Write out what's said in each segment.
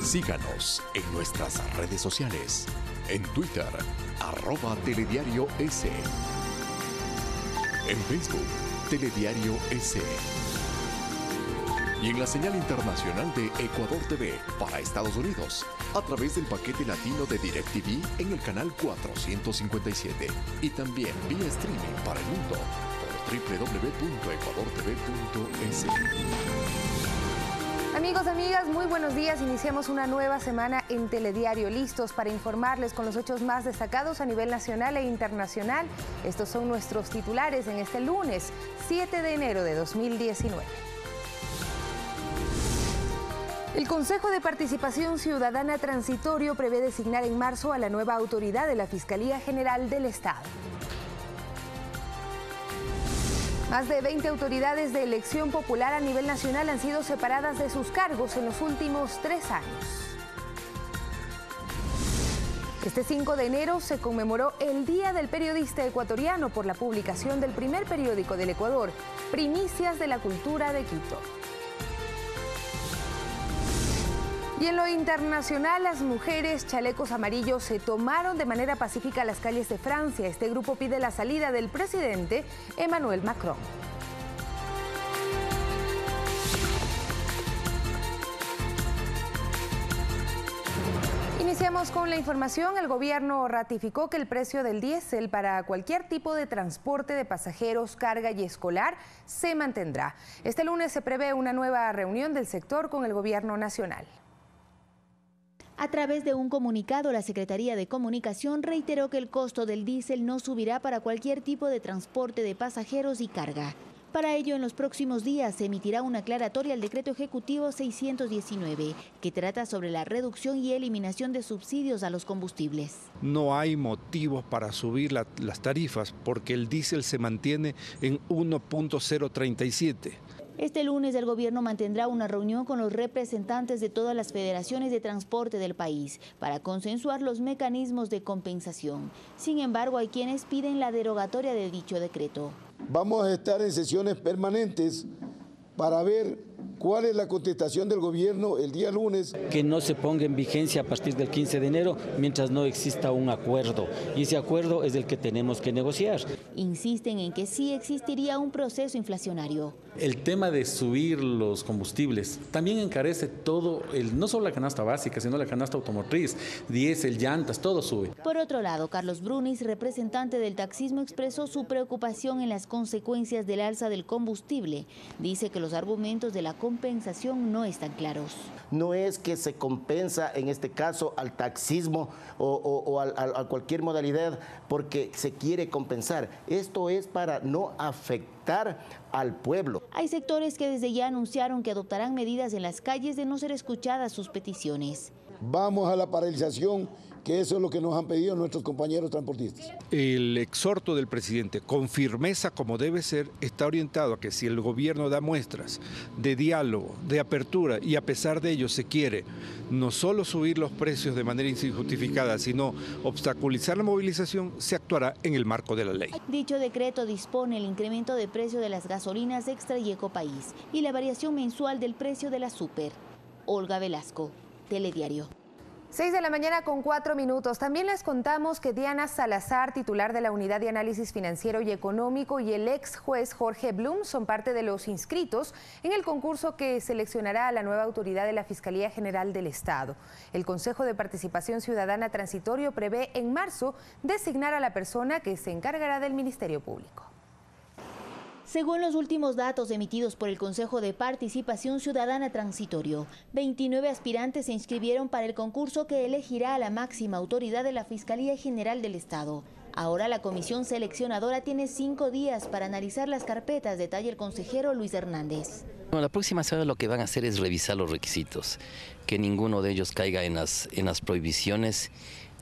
Síganos en nuestras redes sociales. En Twitter, @telediario-s. En Facebook, Telediario S. Y en la señal internacional de Ecuador TV para Estados Unidos, a través del paquete latino de DirecTV en el canal 457. Y también vía streaming para el mundo por www.ecuadortv.es. Amigos, amigas, muy buenos días. Iniciamos una nueva semana en Telediario, listos para informarles con los hechos más destacados a nivel nacional e internacional. Estos son nuestros titulares en este lunes, 7 de enero de 2019. El Consejo de Participación Ciudadana Transitorio prevé designar en marzo a la nueva autoridad de la Fiscalía General del Estado. Más de 20 autoridades de elección popular a nivel nacional han sido separadas de sus cargos en los últimos 3 años. Este 5 de enero se conmemoró el Día del Periodista Ecuatoriano por la publicación del primer periódico del Ecuador, Primicias de la Cultura de Quito. Y en lo internacional, las mujeres chalecos amarillos se tomaron de manera pacífica las calles de Francia. Este grupo pide la salida del presidente Emmanuel Macron. Iniciamos con la información. El gobierno ratificó que el precio del diésel para cualquier tipo de transporte de pasajeros, carga y escolar se mantendrá. Este lunes se prevé una nueva reunión del sector con el gobierno nacional. A través de un comunicado, la Secretaría de Comunicación reiteró que el costo del diésel no subirá para cualquier tipo de transporte de pasajeros y carga. Para ello, en los próximos días se emitirá una aclaratoria al Decreto Ejecutivo 619, que trata sobre la reducción y eliminación de subsidios a los combustibles. No hay motivos para subir las tarifas porque el diésel se mantiene en 1.037. Este lunes el gobierno mantendrá una reunión con los representantes de todas las federaciones de transporte del país para consensuar los mecanismos de compensación. Sin embargo, hay quienes piden la derogatoria de dicho decreto. Vamos a estar en sesiones permanentes para ver cuál es la contestación del gobierno el día lunes. Que no se ponga en vigencia a partir del 15 de enero mientras no exista un acuerdo. Y ese acuerdo es el que tenemos que negociar. Insisten en que sí existiría un proceso inflacionario. El tema de subir los combustibles también encarece todo, no solo la canasta básica, sino la canasta automotriz, diésel, llantas, todo sube. Por otro lado, Carlos Brunis, representante del taxismo, expresó su preocupación en las consecuencias del alza del combustible. Dice que los argumentos de la compensación no están claros. No es que se compensa en este caso al taxismo o a cualquier modalidad porque se quiere compensar. Esto es para no afectar al pueblo. Hay sectores que desde ya anunciaron que adoptarán medidas en las calles de no ser escuchadas sus peticiones. Vamos a la paralización, que eso es lo que nos han pedido nuestros compañeros transportistas. El exhorto del presidente, con firmeza como debe ser, está orientado a que si el gobierno da muestras de diálogo, de apertura, y a pesar de ello se quiere no solo subir los precios de manera injustificada, sino obstaculizar la movilización, se actuará en el marco de la ley. Dicho decreto dispone el incremento de precio de las gasolinas Extra y Ecopaís y la variación mensual del precio de la Super. Olga Velasco, Telediario. 6 de la mañana con 4 minutos. También les contamos que Diana Salazar, titular de la Unidad de Análisis Financiero y Económico, y el ex juez Jorge Blum son parte de los inscritos en el concurso que seleccionará a la nueva autoridad de la Fiscalía General del Estado. El Consejo de Participación Ciudadana Transitorio prevé en marzo designar a la persona que se encargará del Ministerio Público. Según los últimos datos emitidos por el Consejo de Participación Ciudadana Transitorio, 29 aspirantes se inscribieron para el concurso que elegirá a la máxima autoridad de la Fiscalía General del Estado. Ahora la comisión seleccionadora tiene 5 días para analizar las carpetas, detalla el consejero Luis Hernández. Bueno, la próxima semana lo que van a hacer es revisar los requisitos, que ninguno de ellos caiga en las prohibiciones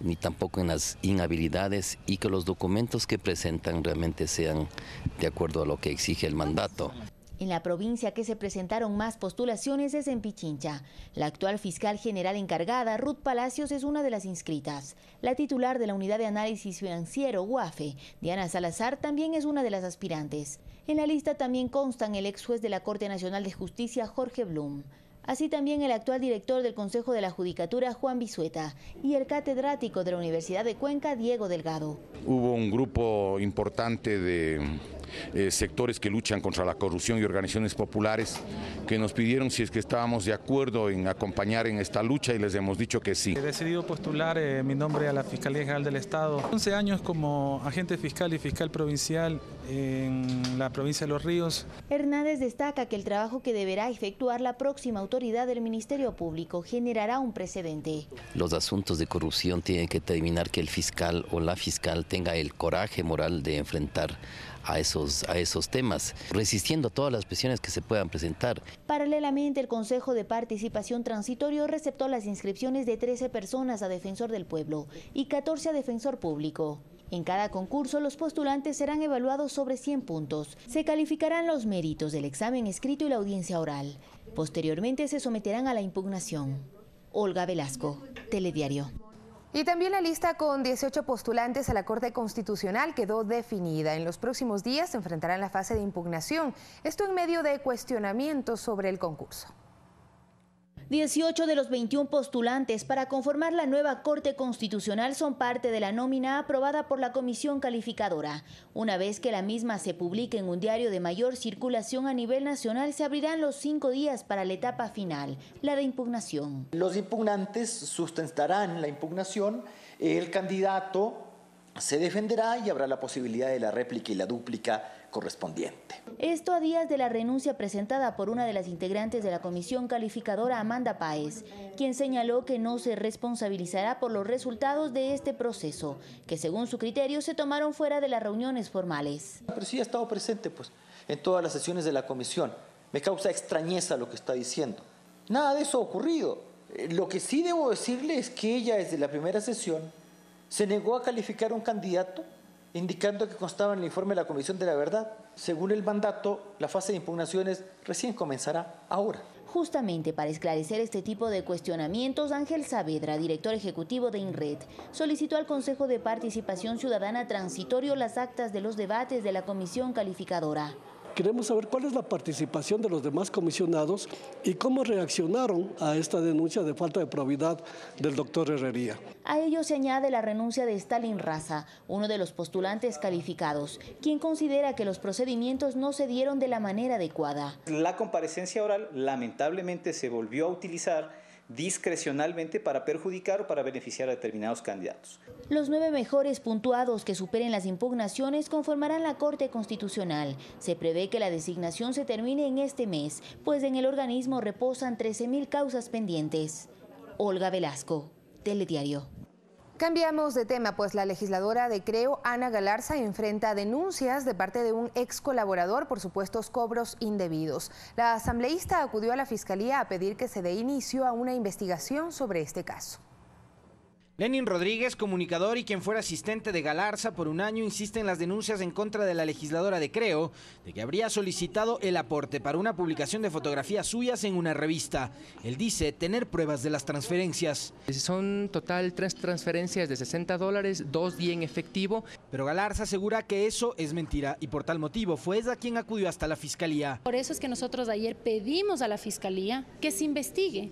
ni tampoco en las inhabilidades, y que los documentos que presentan realmente sean de acuerdo a lo que exige el mandato. En la provincia que se presentaron más postulaciones es en Pichincha. La actual fiscal general encargada, Ruth Palacios, es una de las inscritas. La titular de la Unidad de Análisis Financiero, UAFE, Diana Salazar, también es una de las aspirantes. En la lista también constan el ex juez de la Corte Nacional de Justicia, Jorge Blum. Así también el actual director del Consejo de la Judicatura, Juan Bisueta, y el catedrático de la Universidad de Cuenca, Diego Delgado. Hubo un grupo importante de sectores que luchan contra la corrupción y organizaciones populares que nos pidieron si es que estábamos de acuerdo en acompañar en esta lucha y les hemos dicho que sí. He decidido postular mi nombre a la Fiscalía General del Estado. 11 años como agente fiscal y fiscal provincial en la provincia de Los Ríos. Hernández destaca que el trabajo que deberá efectuar la próxima autoridad del Ministerio Público generará un precedente. Los asuntos de corrupción tienen que determinar que el fiscal o la fiscal tenga el coraje moral de enfrentar a esos temas, resistiendo todas las presiones que se puedan presentar. Paralelamente, el Consejo de Participación Transitorio receptó las inscripciones de 13 personas a Defensor del Pueblo y 14 a Defensor Público. En cada concurso, los postulantes serán evaluados sobre 100 puntos. Se calificarán los méritos del examen escrito y la audiencia oral. Posteriormente se someterán a la impugnación. Olga Velasco, Telediario. Y también la lista con 18 postulantes a la Corte Constitucional quedó definida. En los próximos días se enfrentarán la fase de impugnación. Esto en medio de cuestionamientos sobre el concurso. 18 de los 21 postulantes para conformar la nueva Corte Constitucional son parte de la nómina aprobada por la Comisión Calificadora. Una vez que la misma se publique en un diario de mayor circulación a nivel nacional, se abrirán los 5 días para la etapa final, la de impugnación. Los impugnantes sustentarán la impugnación, el candidato se defenderá y habrá la posibilidad de la réplica y la dúplica correspondiente. Esto a días de la renuncia presentada por una de las integrantes de la Comisión Calificadora, Amanda Páez, quien señaló que no se responsabilizará por los resultados de este proceso, que según su criterio se tomaron fuera de las reuniones formales. Pero sí ha estado presente en todas las sesiones de la comisión. Me causa extrañeza lo que está diciendo. Nada de eso ha ocurrido. Lo que sí debo decirle es que ella desde la primera sesión se negó a calificar a un candidato indicando que constaba en el informe de la Comisión de la Verdad. Según el mandato, la fase de impugnaciones recién comenzará ahora. Justamente para esclarecer este tipo de cuestionamientos, Ángel Saavedra, director ejecutivo de INRED, solicitó al Consejo de Participación Ciudadana Transitorio las actas de los debates de la Comisión Calificadora. Queremos saber cuál es la participación de los demás comisionados y cómo reaccionaron a esta denuncia de falta de probidad del doctor Herrería. A ello se añade la renuncia de Stalin Raza, uno de los postulantes calificados, quien considera que los procedimientos no se dieron de la manera adecuada. La comparecencia oral lamentablemente se volvió a utilizar discrecionalmente para perjudicar o para beneficiar a determinados candidatos. Los 9 mejores puntuados que superen las impugnaciones conformarán la Corte Constitucional. Se prevé que la designación se termine en este mes, pues en el organismo reposan 13.000 causas pendientes. Olga Velasco, Telediario. Cambiamos de tema, pues la legisladora de Creo, Ana Galarza, enfrenta denuncias de parte de un ex colaborador por supuestos cobros indebidos. La asambleísta acudió a la Fiscalía a pedir que se dé inicio a una investigación sobre este caso. Lenin Rodríguez, comunicador y quien fuera asistente de Galarza por un año, insiste en las denuncias en contra de la legisladora de Creo de que habría solicitado el aporte para una publicación de fotografías suyas en una revista. Él dice tener pruebas de las transferencias. Son total 3 transferencias de $60, 2 días en efectivo. Pero Galarza asegura que eso es mentira y por tal motivo fue ella quien acudió hasta la Fiscalía. Por eso es que nosotros ayer pedimos a la Fiscalía que se investigue.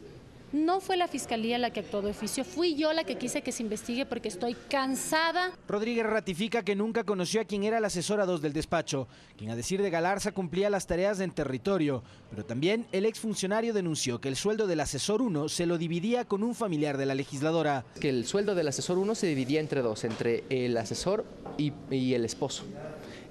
No fue la Fiscalía la que actuó de oficio, fui yo la que quise que se investigue porque estoy cansada. Rodríguez ratifica que nunca conoció a quien era la asesora 2 del despacho, quien a decir de Galarza cumplía las tareas en territorio, pero también el exfuncionario denunció que el sueldo del asesor 1 se lo dividía con un familiar de la legisladora. Que el sueldo del asesor 1 se dividía entre dos, entre el asesor y el esposo.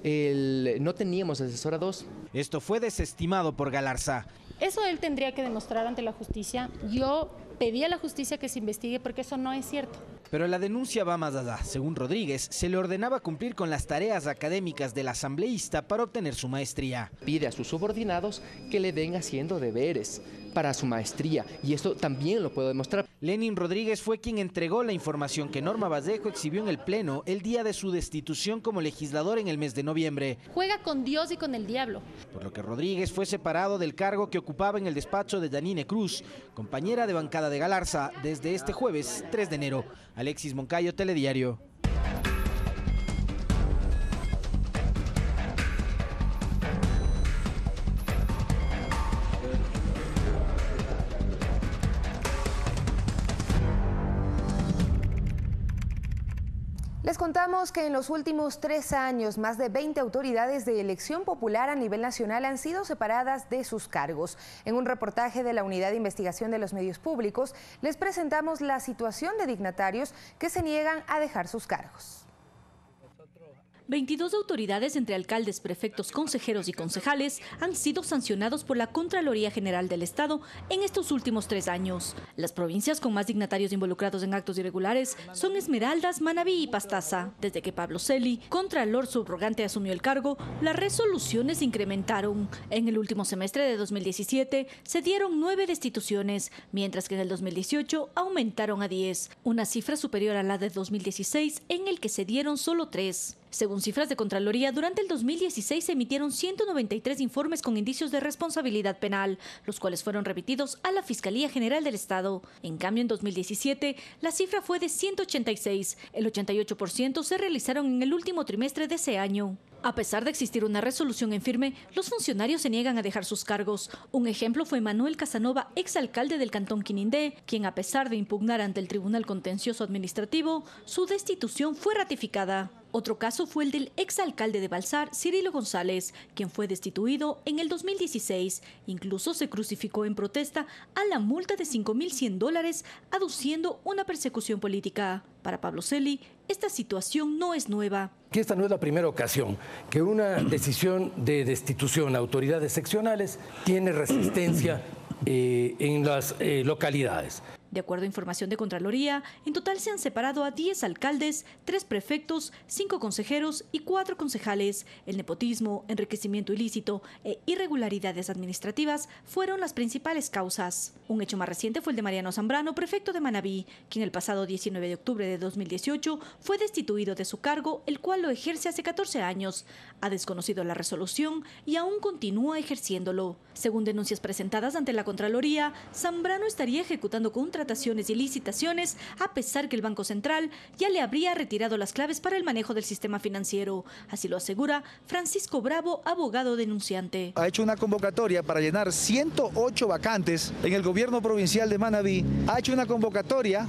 No teníamos asesora 2. Esto fue desestimado por Galarza. Eso él tendría que demostrar ante la justicia. Yo pedí a la justicia que se investigue porque eso no es cierto. Pero la denuncia va más allá. Según Rodríguez, se le ordenaba cumplir con las tareas académicas del asambleísta para obtener su maestría. Pide a sus subordinados que le den haciendo deberes para su maestría y esto también lo puedo demostrar. Lenin Rodríguez fue quien entregó la información que Norma Vallejo exhibió en el Pleno el día de su destitución como legislador en el mes de noviembre. Juega con Dios y con el diablo. Por lo que Rodríguez fue separado del cargo que ocupaba en el despacho de Yanine Cruz, compañera de bancada de Galarza, desde este jueves 3 de enero. Alexis Moncayo, Telediario. Les contamos que en los últimos 3 años, más de 20 autoridades de elección popular a nivel nacional han sido separadas de sus cargos. En un reportaje de la Unidad de Investigación de los Medios Públicos, les presentamos la situación de dignatarios que se niegan a dejar sus cargos. 22 autoridades entre alcaldes, prefectos, consejeros y concejales han sido sancionados por la Contraloría General del Estado en estos últimos 3 años. Las provincias con más dignatarios involucrados en actos irregulares son Esmeraldas, Manabí y Pastaza. Desde que Pablo Celi, contralor subrogante, asumió el cargo, las resoluciones se incrementaron. En el último semestre de 2017 se dieron 9 destituciones, mientras que en el 2018 aumentaron a 10, una cifra superior a la de 2016 en el que se dieron solo 3. Según cifras de Contraloría, durante el 2016 se emitieron 193 informes con indicios de responsabilidad penal, los cuales fueron remitidos a la Fiscalía General del Estado. En cambio, en 2017, la cifra fue de 186. El 88% se realizaron en el último trimestre de ese año. A pesar de existir una resolución en firme, los funcionarios se niegan a dejar sus cargos. Un ejemplo fue Manuel Casanova, exalcalde del Cantón Quinindé, quien, a pesar de impugnar ante el Tribunal Contencioso Administrativo, su destitución fue ratificada. Otro caso fue el del exalcalde de Balsar, Cirilo González, quien fue destituido en el 2016. Incluso se crucificó en protesta a la multa de $5.100, aduciendo una persecución política. Para Pablo Celi, esta situación no es nueva. Que esta no es la primera ocasión que una decisión de destitución a autoridades seccionales tiene resistencia en las localidades. De acuerdo a información de Contraloría, en total se han separado a 10 alcaldes, 3 prefectos, 5 consejeros y 4 concejales. El nepotismo, enriquecimiento ilícito e irregularidades administrativas fueron las principales causas. Un hecho más reciente fue el de Mariano Zambrano, prefecto de Manabí, quien el pasado 19 de octubre de 2018 fue destituido de su cargo, el cual lo ejerce hace 14 años. Ha desconocido la resolución y aún continúa ejerciéndolo. Según denuncias presentadas ante la Contraloría, Zambrano estaría ejecutando contrataciones y licitaciones, a pesar que el Banco Central ya le habría retirado las claves para el manejo del sistema financiero. Así lo asegura Francisco Bravo, abogado denunciante. Ha hecho una convocatoria para llenar 108 vacantes en el gobierno provincial de Manabí. Ha hecho una convocatoria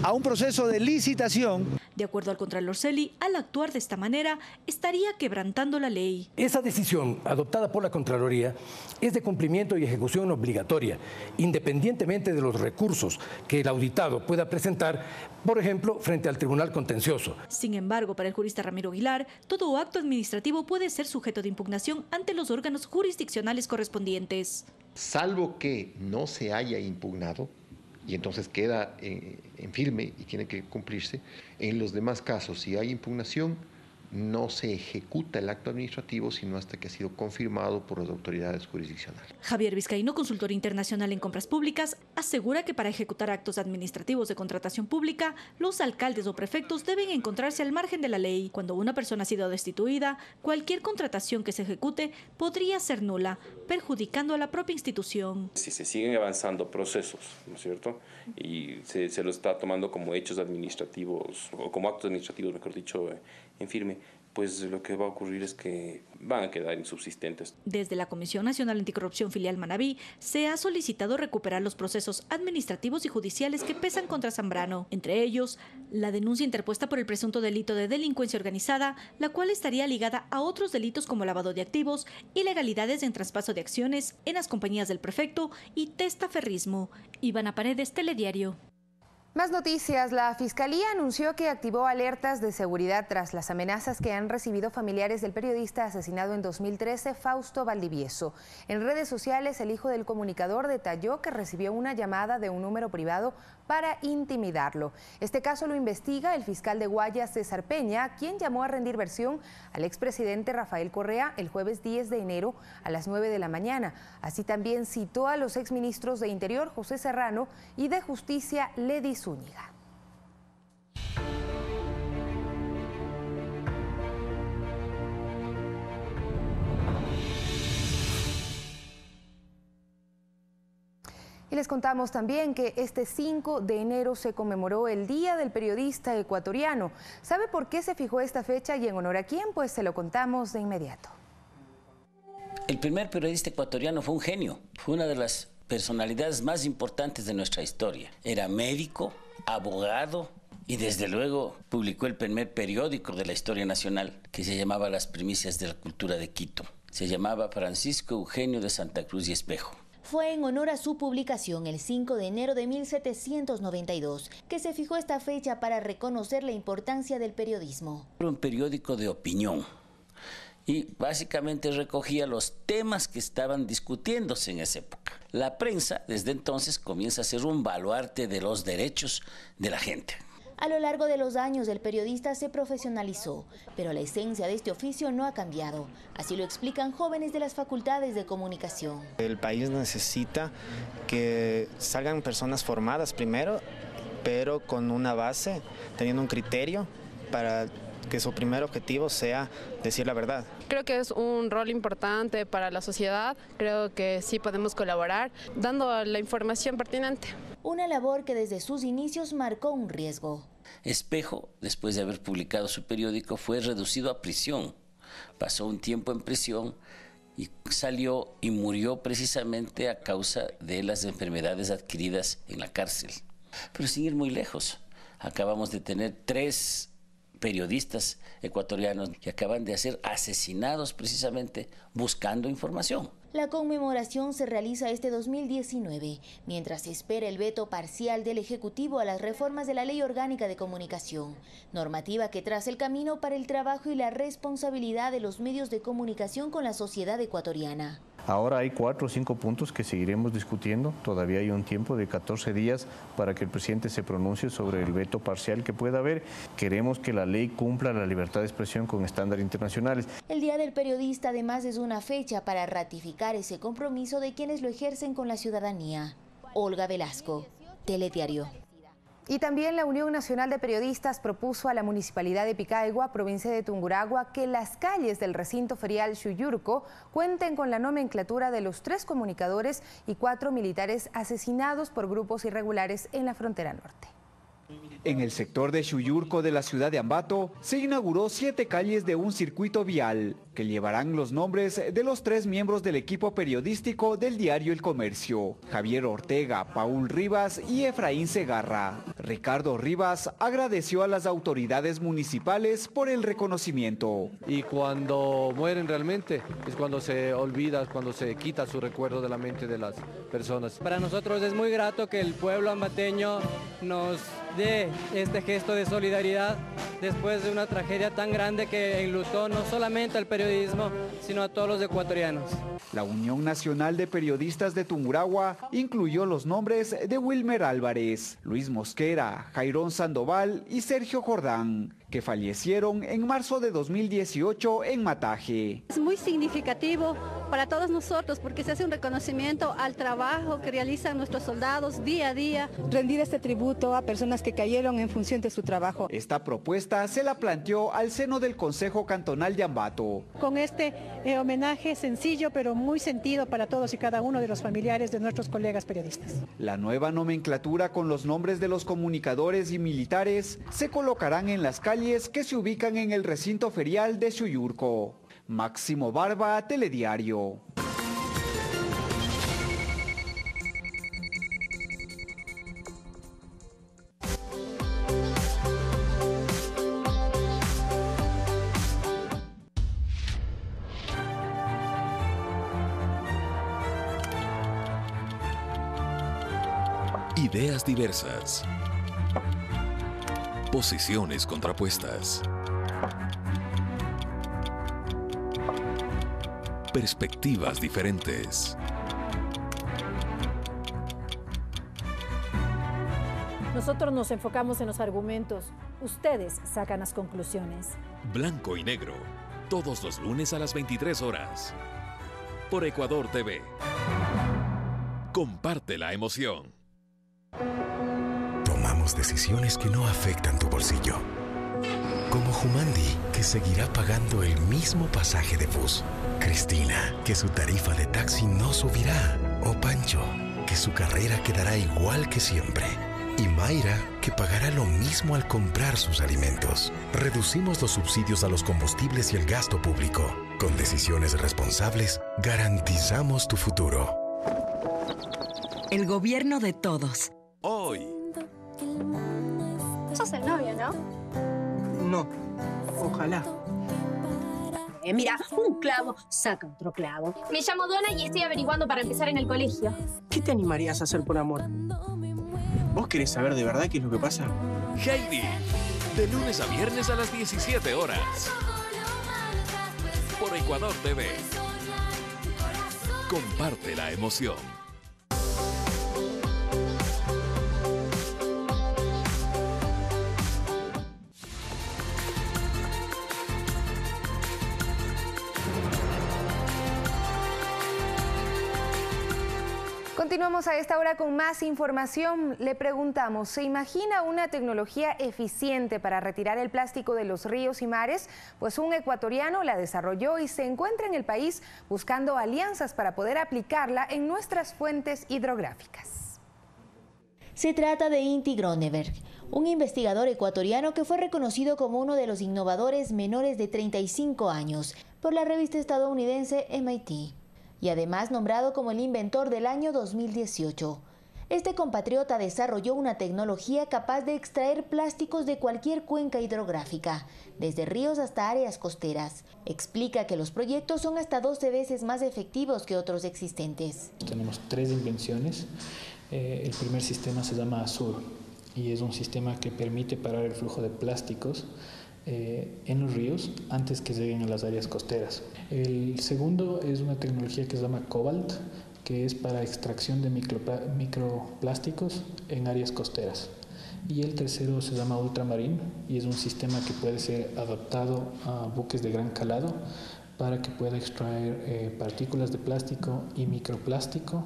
a un proceso de licitación. De acuerdo al contralor Celi, al actuar de esta manera, estaría quebrantando la ley. Esa decisión adoptada por la Contraloría es de cumplimiento y ejecución obligatoria, independientemente de los recursos que el auditado pueda presentar, por ejemplo, frente al Tribunal Contencioso. Sin embargo, para el jurista Ramiro Aguilar, todo acto administrativo puede ser sujeto de impugnación ante los órganos jurisdiccionales correspondientes. Salvo que no se haya impugnado, y entonces queda en firme y tiene que cumplirse. En los demás casos, si hay impugnación, no se ejecuta el acto administrativo sino hasta que ha sido confirmado por las autoridades jurisdiccionales. Javier Vizcaíno, consultor internacional en compras públicas, asegura que para ejecutar actos administrativos de contratación pública, los alcaldes o prefectos deben encontrarse al margen de la ley. Cuando una persona ha sido destituida, cualquier contratación que se ejecute podría ser nula, perjudicando a la propia institución. Si se siguen avanzando procesos, ¿no es cierto? Y se lo está tomando como hechos administrativos, o como actos administrativos, mejor dicho, en firme, pues lo que va a ocurrir es que van a quedar insubsistentes. Desde la Comisión Nacional Anticorrupción Filial Manabí se ha solicitado recuperar los procesos administrativos y judiciales que pesan contra Zambrano, entre ellos la denuncia interpuesta por el presunto delito de delincuencia organizada, la cual estaría ligada a otros delitos como lavado de activos, ilegalidades en traspaso de acciones en las compañías del prefecto y testaferrismo. Ivana Paredes, Telediario. Más noticias. La Fiscalía anunció que activó alertas de seguridad tras las amenazas que han recibido familiares del periodista asesinado en 2013, Fausto Valdivieso. En redes sociales, el hijo del comunicador detalló que recibió una llamada de un número privado para intimidarlo. Este caso lo investiga el fiscal de Guayas, César Peña, quien llamó a rendir versión al expresidente Rafael Correa el jueves 10 de enero a las 9 de la mañana. Así también citó a los exministros de Interior, José Serrano, y de Justicia, Ledy Zúñiga. Y les contamos también que este 5 de enero se conmemoró el Día del Periodista Ecuatoriano. ¿Sabe por qué se fijó esta fecha y en honor a quién? Pues se lo contamos de inmediato. El primer periodista ecuatoriano fue un genio, fue una de las personalidades más importantes de nuestra historia. Era médico, abogado, Y desde luego publicó el primer periódico de la historia nacional, que se llamaba Las Primicias de la Cultura de Quito. Se llamaba Francisco Eugenio de Santa Cruz y Espejo. Fue en honor a su publicación el 5 de enero de 1792 que se fijó esta fecha para reconocer la importancia del periodismo. Era un periódico de opinión y básicamente recogía los temas que estaban discutiéndose en esa época. La prensa desde entonces comienza a ser un baluarte de los derechos de la gente. A lo largo de los años el periodista se profesionalizó, pero la esencia de este oficio no ha cambiado. Así lo explican jóvenes de las facultades de comunicación. El país necesita que salgan personas formadas primero, pero con una base, teniendo un criterio para que su primer objetivo sea decir la verdad. Creo que es un rol importante para la sociedad, creo que sí podemos colaborar dando la información pertinente. Una labor que desde sus inicios marcó un riesgo. Espejo, después de haber publicado su periódico, fue reducido a prisión. Pasó un tiempo en prisión y salió y murió precisamente a causa de las enfermedades adquiridas en la cárcel. Pero sin ir muy lejos, acabamos de tener 3 periodistas ecuatorianos que acaban de ser asesinados precisamente buscando información. La conmemoración se realiza este 2019, mientras se espera el veto parcial del Ejecutivo a las reformas de la Ley Orgánica de Comunicación, normativa que traza el camino para el trabajo y la responsabilidad de los medios de comunicación con la sociedad ecuatoriana. Ahora hay 4 o 5 puntos que seguiremos discutiendo. Todavía hay un tiempo de 14 días para que el presidente se pronuncie sobre el veto parcial que pueda haber. Queremos que la ley cumpla la libertad de expresión con estándares internacionales. El Día del Periodista además es una fecha para ratificar ese compromiso de quienes lo ejercen con la ciudadanía. Olga Velasco, Telediario. Y también la Unión Nacional de Periodistas propuso a la Municipalidad de Picaigua, provincia de Tungurahua, que las calles del recinto ferial Xuyurco cuenten con la nomenclatura de los 3 comunicadores y 4 militares asesinados por grupos irregulares en la frontera norte. En el sector de Xuyurco de la ciudad de Ambato se inauguró 7 calles de un circuito vial que llevarán los nombres de los 3 miembros del equipo periodístico del diario El Comercio: Javier Ortega, Paul Rivas y Efraín Segarra. Ricardo Rivas agradeció a las autoridades municipales por el reconocimiento. Y cuando mueren realmente es cuando se olvida, cuando se quita su recuerdo de la mente de las personas. Para nosotros es muy grato que el pueblo ambateño nos dé este gesto de solidaridad después de una tragedia tan grande que enlutó no solamente al periodismo, sino a todos los ecuatorianos. La Unión Nacional de Periodistas de Tungurahua incluyó los nombres de Wilmer Álvarez, Luis Mosquera, Jairón Sandoval y Sergio Jordán, que fallecieron en marzo de 2018 en Mataje. Es muy significativo para todos nosotros porque se hace un reconocimiento al trabajo que realizan nuestros soldados día a día. Rendir este tributo a personas que cayeron en función de su trabajo. Esta propuesta se la planteó al seno del Consejo Cantonal de Ambato. Con este homenaje sencillo pero muy sentido para todos y cada uno de los familiares de nuestros colegas periodistas. La nueva nomenclatura con los nombres de los comunicadores y militares se colocarán en las calles que se ubican en el recinto ferial de Xuyurco. Máximo Barba, Telediario. Ideas diversas. Posiciones contrapuestas. Perspectivas diferentes. Nosotros nos enfocamos en los argumentos. Ustedes sacan las conclusiones. Blanco y negro. Todos los lunes a las 23 horas. Por Ecuador TV. Comparte la emoción. Tomamos decisiones que no afectan tu bolsillo. Como Humandi, que seguirá pagando el mismo pasaje de bus. Cristina, que su tarifa de taxi no subirá. O Pancho, que su carrera quedará igual que siempre. Y Mayra, que pagará lo mismo al comprar sus alimentos. Reducimos los subsidios a los combustibles y el gasto público. Con decisiones responsables, garantizamos tu futuro. El gobierno de todos. Hoy. Vos sos el novio, ¿no? No, ojalá. Mira, un clavo saca otro clavo. Me llamo Donna y estoy averiguando para empezar en el colegio. ¿Qué te animarías a hacer por amor? ¿Vos querés saber de verdad qué es lo que pasa? Heidi, de lunes a viernes a las 17 horas. Por Ecuador TV. Comparte la emoción. Continuamos a esta hora con más información. Le preguntamos, ¿se imagina una tecnología eficiente para retirar el plástico de los ríos y mares? Pues un ecuatoriano la desarrolló y se encuentra en el país buscando alianzas para poder aplicarla en nuestras fuentes hidrográficas. Se trata de Inti Groneberg, un investigador ecuatoriano que fue reconocido como uno de los innovadores menores de 35 años por la revista estadounidense MIT. Y además nombrado como el inventor del año 2018. Este compatriota desarrolló una tecnología capaz de extraer plásticos de cualquier cuenca hidrográfica, desde ríos hasta áreas costeras. Explica que los proyectos son hasta 12 veces más efectivos que otros existentes. Tenemos 3 invenciones. El primer sistema se llama ASUR y es un sistema que permite parar el flujo de plásticos en los ríos antes que lleguen a las áreas costeras. El segundo es una tecnología que se llama Cobalt, que es para extracción de microplásticos en áreas costeras. Y el tercero se llama Ultramarine y es un sistema que puede ser adaptado a buques de gran calado para que pueda extraer partículas de plástico y microplástico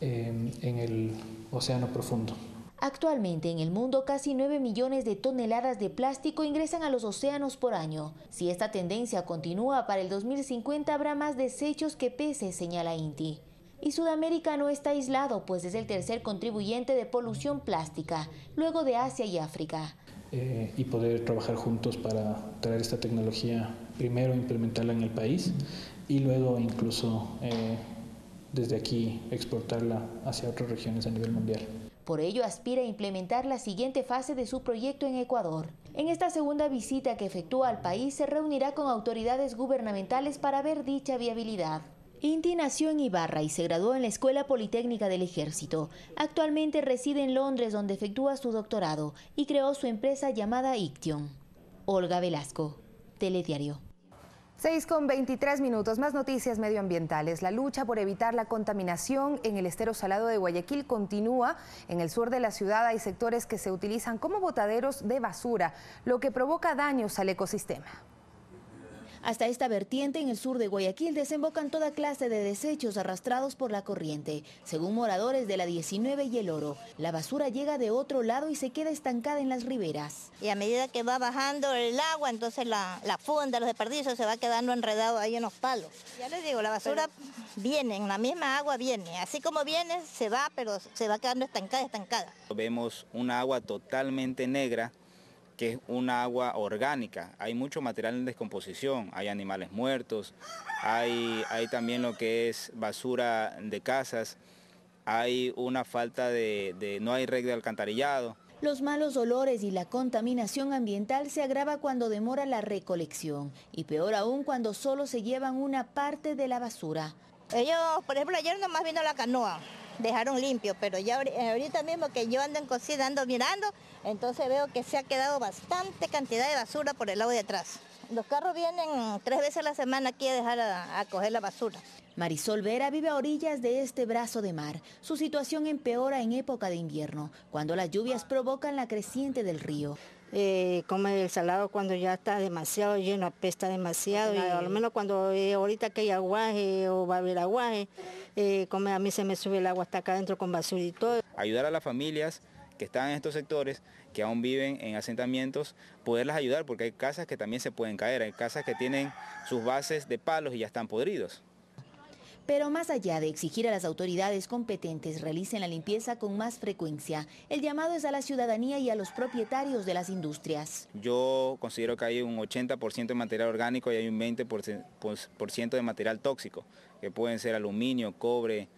en el océano profundo. Actualmente en el mundo casi 9 millones de toneladas de plástico ingresan a los océanos por año. Si esta tendencia continúa, para el 2050 habrá más desechos que peces, señala Inti. Y Sudamérica no está aislado, pues es el tercer contribuyente de polución plástica, luego de Asia y África. Y poder trabajar juntos para traer esta tecnología, primero implementarla en el país y luego incluso desde aquí exportarla hacia otras regiones a nivel mundial. Por ello aspira a implementar la siguiente fase de su proyecto en Ecuador. En esta segunda visita que efectúa al país se reunirá con autoridades gubernamentales para ver dicha viabilidad. Inti nació en Ibarra y se graduó en la Escuela Politécnica del Ejército. Actualmente reside en Londres, donde efectúa su doctorado y creó su empresa llamada Iction. Olga Velasco, Telediario. 6:23. Más noticias medioambientales. La lucha por evitar la contaminación en el estero salado de Guayaquil continúa. En el sur de la ciudad hay sectores que se utilizan como botaderos de basura, lo que provoca daños al ecosistema. Hasta esta vertiente en el sur de Guayaquil desembocan toda clase de desechos arrastrados por la corriente. Según moradores de la 19 y el Oro, la basura llega de otro lado y se queda estancada en las riberas. Y a medida que va bajando el agua, entonces la funda, los desperdicios se va quedando enredado ahí en los palos. Ya les digo, la basura viene, en la misma agua viene. Así como viene, se va, pero se va quedando estancada. Vemos una agua totalmente negra, que es una agua orgánica. Hay mucho material en descomposición, hay animales muertos, hay también lo que es basura de casas, hay una falta no hay red de alcantarillado. Los malos olores y la contaminación ambiental se agrava cuando demora la recolección y peor aún cuando solo se llevan una parte de la basura. Ellos, por ejemplo, ayer nomás vino la canoa, dejaron limpio, pero ya ahorita mismo que yo ando en cocina, ando mirando, entonces veo que se ha quedado bastante cantidad de basura por el lado de atrás. Los carros vienen 3 veces a la semana aquí a dejar a coger la basura. Marisol Vera vive a orillas de este brazo de mar. Su situación empeora en época de invierno, cuando las lluvias provocan la creciente del río. Come el salado cuando ya está demasiado lleno, apesta demasiado, y a lo menos cuando ahorita que hay aguaje o va a haber aguaje, a mí se me sube el agua hasta acá adentro con basura y todo. Ayudar a las familias que están en estos sectores, que aún viven en asentamientos, poderlas ayudar, porque hay casas que también se pueden caer, hay casas que tienen sus bases de palos y ya están podridos. Pero más allá de exigir a las autoridades competentes realicen la limpieza con más frecuencia, el llamado es a la ciudadanía y a los propietarios de las industrias. Yo considero que hay un 80% de material orgánico y hay un 20% de material tóxico, que pueden ser aluminio, cobre,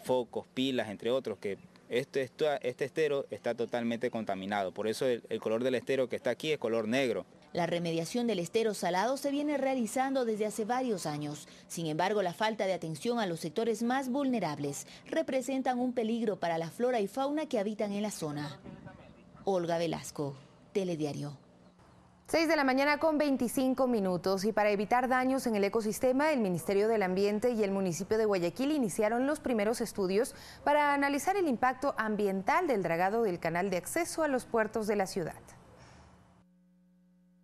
focos, pilas, entre otros, que Este estero está totalmente contaminado, por eso el color del estero que está aquí es color negro. La remediación del estero salado se viene realizando desde hace varios años. Sin embargo, la falta de atención a los sectores más vulnerables representan un peligro para la flora y fauna que habitan en la zona. Olga Velasco, Telediario. 6 de la mañana con 25 minutos y para evitar daños en el ecosistema, el Ministerio del Ambiente y el municipio de Guayaquil iniciaron los primeros estudios para analizar el impacto ambiental del dragado del canal de acceso a los puertos de la ciudad.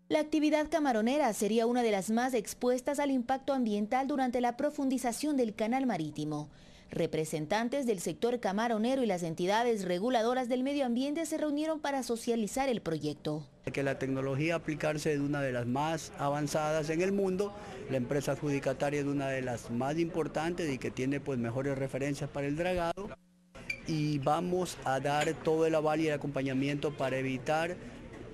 La actividad camaronera sería una de las más expuestas al impacto ambiental durante la profundización del canal marítimo. Representantes del sector camaronero y las entidades reguladoras del medio ambiente se reunieron para socializar el proyecto. Que la tecnología aplicarse es una de las más avanzadas en el mundo, la empresa adjudicataria es una de las más importantes y que tiene pues mejores referencias para el dragado, y vamos a dar todo el aval y el acompañamiento para evitar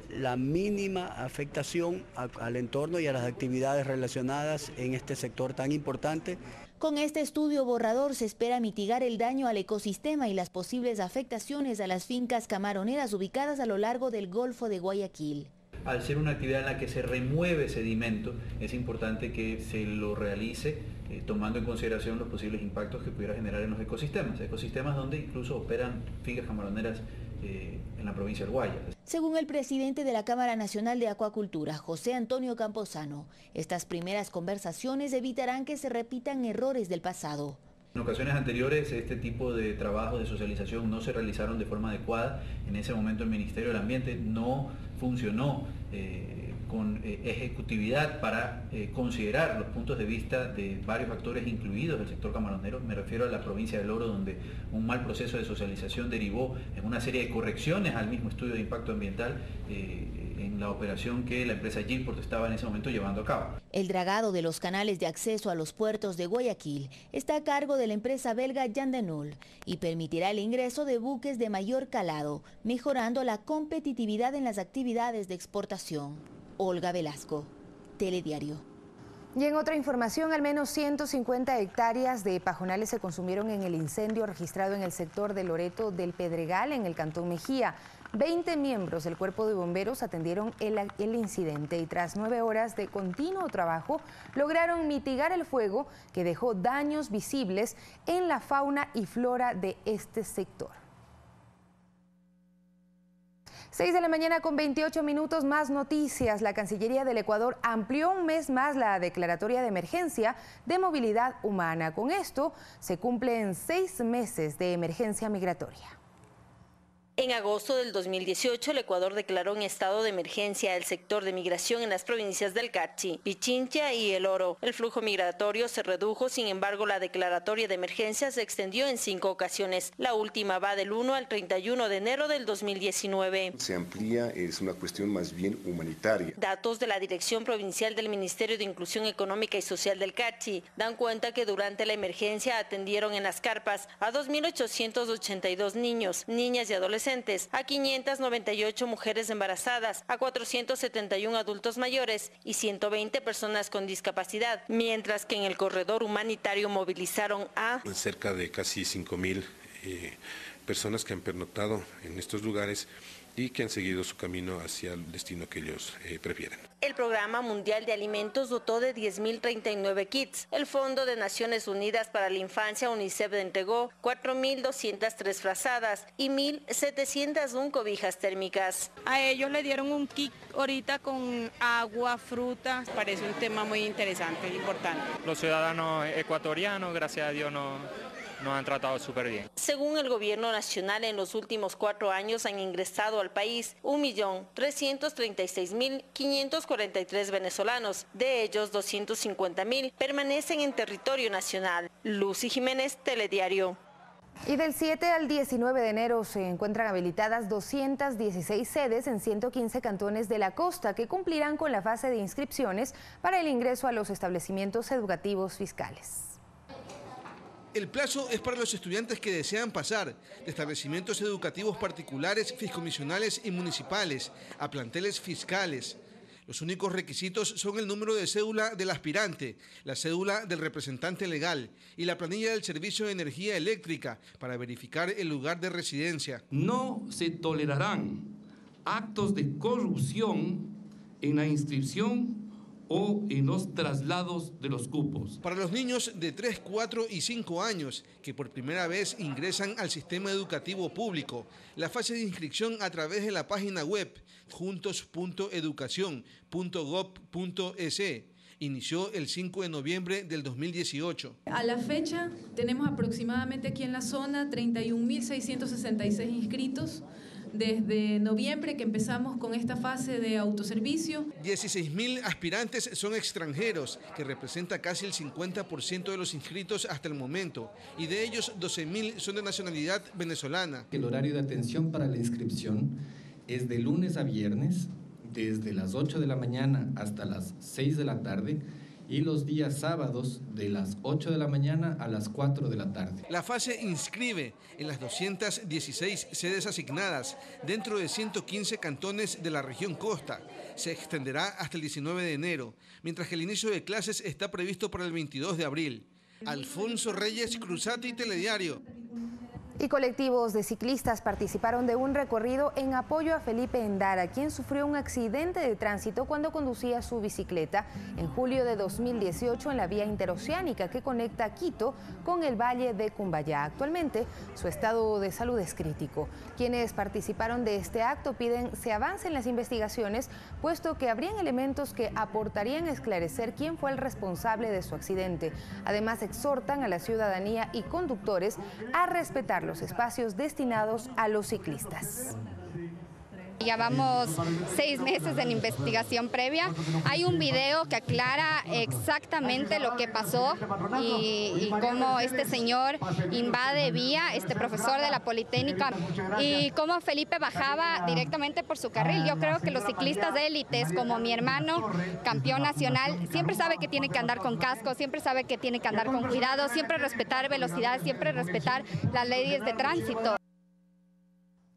la mínima afectación al entorno y a las actividades relacionadas en este sector tan importante. Con este estudio borrador se espera mitigar el daño al ecosistema y las posibles afectaciones a las fincas camaroneras ubicadas a lo largo del Golfo de Guayaquil. Al ser una actividad en la que se remueve sedimento, es importante que se lo realice tomando en consideración los posibles impactos que pudiera generar en los ecosistemas donde incluso operan fincas camaroneras en la provincia del Guayas. Según el presidente de la Cámara Nacional de Acuacultura, José Antonio Camposano, estas primeras conversaciones evitarán que se repitan errores del pasado. En ocasiones anteriores este tipo de trabajos de socialización no se realizaron de forma adecuada. En ese momento el Ministerio del Ambiente no funcionó con ejecutividad para considerar los puntos de vista de varios actores incluidos del sector camaronero. Me refiero a la provincia del Oro, donde un mal proceso de socialización derivó en una serie de correcciones al mismo estudio de impacto ambiental en la operación que la empresa Gilport estaba en ese momento llevando a cabo. El dragado de los canales de acceso a los puertos de Guayaquil está a cargo de la empresa belga Jan de Nul y permitirá el ingreso de buques de mayor calado, mejorando la competitividad en las actividades de exportación. Olga Velasco, Telediario. Y en otra información, al menos 150 hectáreas de pajonales se consumieron en el incendio registrado en el sector de Loreto del Pedregal, en el cantón Mejía. 20 miembros del cuerpo de bomberos atendieron el incidente y tras 9 horas de continuo trabajo lograron mitigar el fuego que dejó daños visibles en la fauna y flora de este sector. 6 de la mañana con 28 minutos, más noticias. La Cancillería del Ecuador amplió un mes más la declaratoria de emergencia de movilidad humana. Con esto se cumplen 6 meses de emergencia migratoria. En agosto del 2018, el Ecuador declaró en estado de emergencia el sector de migración en las provincias del Carchi, Pichincha y El Oro. El flujo migratorio se redujo, sin embargo, la declaratoria de emergencia se extendió en 5 ocasiones. La última va del 1 al 31 de enero del 2019. Se amplía, es una cuestión más bien humanitaria. Datos de la Dirección Provincial del Ministerio de Inclusión Económica y Social del Carchi dan cuenta que durante la emergencia atendieron en las carpas a 2.882 niños, niñas y adolescentes, a 598 mujeres embarazadas, a 471 adultos mayores y 120 personas con discapacidad, mientras que en el corredor humanitario movilizaron a cerca de casi 5.000 personas que han pernoctado en estos lugares y que han seguido su camino hacia el destino que ellos prefieren. El Programa Mundial de Alimentos dotó de 10.039 kits. El Fondo de Naciones Unidas para la Infancia, UNICEF, entregó 4.203 frazadas y 1.701 cobijas térmicas. A ellos le dieron un kit ahorita con agua, fruta. Parece un tema muy interesante, importante. Los ciudadanos ecuatorianos, gracias a Dios, nos han tratado súper bien. Según el gobierno nacional, en los últimos 4 años han ingresado al país 1.336.543 venezolanos. De ellos, 250.000 permanecen en territorio nacional. Lucy Jiménez, Telediario. Y del 7 al 19 de enero se encuentran habilitadas 216 sedes en 115 cantones de la costa que cumplirán con la fase de inscripciones para el ingreso a los establecimientos educativos fiscales. El plazo es para los estudiantes que desean pasar de establecimientos educativos particulares, fiscomisionales y municipales a planteles fiscales. Los únicos requisitos son el número de cédula del aspirante, la cédula del representante legal y la planilla del servicio de energía eléctrica para verificar el lugar de residencia. No se tolerarán actos de corrupción en la inscripción o en los traslados de los cupos. Para los niños de 3, 4 y 5 años que por primera vez ingresan al sistema educativo público, la fase de inscripción a través de la página web juntos.educacion.gov.es inició el 5 de noviembre del 2018. A la fecha tenemos aproximadamente aquí en la zona 31.666 inscritos. Desde noviembre que empezamos con esta fase de autoservicio. 16.000 aspirantes son extranjeros, que representa casi el 50% de los inscritos hasta el momento, y de ellos 12.000 son de nacionalidad venezolana. El horario de atención para la inscripción es de lunes a viernes, desde las 8 de la mañana hasta las 6 de la tarde, y los días sábados de las 8 de la mañana a las 4 de la tarde. La fase inscribe en las 216 sedes asignadas dentro de 115 cantones de la región costa. Se extenderá hasta el 19 de enero, mientras que el inicio de clases está previsto para el 22 de abril. Alfonso Reyes Cruzati, Telediario. Y colectivos de ciclistas participaron de un recorrido en apoyo a Felipe Endara, quien sufrió un accidente de tránsito cuando conducía su bicicleta en julio de 2018 en la vía interoceánica que conecta Quito con el valle de Cumbayá. Actualmente, su estado de salud es crítico. Quienes participaron de este acto piden se avancen las investigaciones, puesto que habrían elementos que aportarían a esclarecer quién fue el responsable de su accidente. Además, exhortan a la ciudadanía y conductores a respetar los espacios destinados a los ciclistas. Llevamos 6 meses en investigación previa. Hay un video que aclara exactamente lo que pasó y cómo este señor invade vía, este profesor de la Politécnica, y cómo Felipe bajaba directamente por su carril. Yo creo que los ciclistas de élites, como mi hermano, campeón nacional, siempre sabe que tiene que andar con casco, siempre sabe que tiene que andar con cuidado, siempre respetar velocidad, siempre respetar las leyes de tránsito.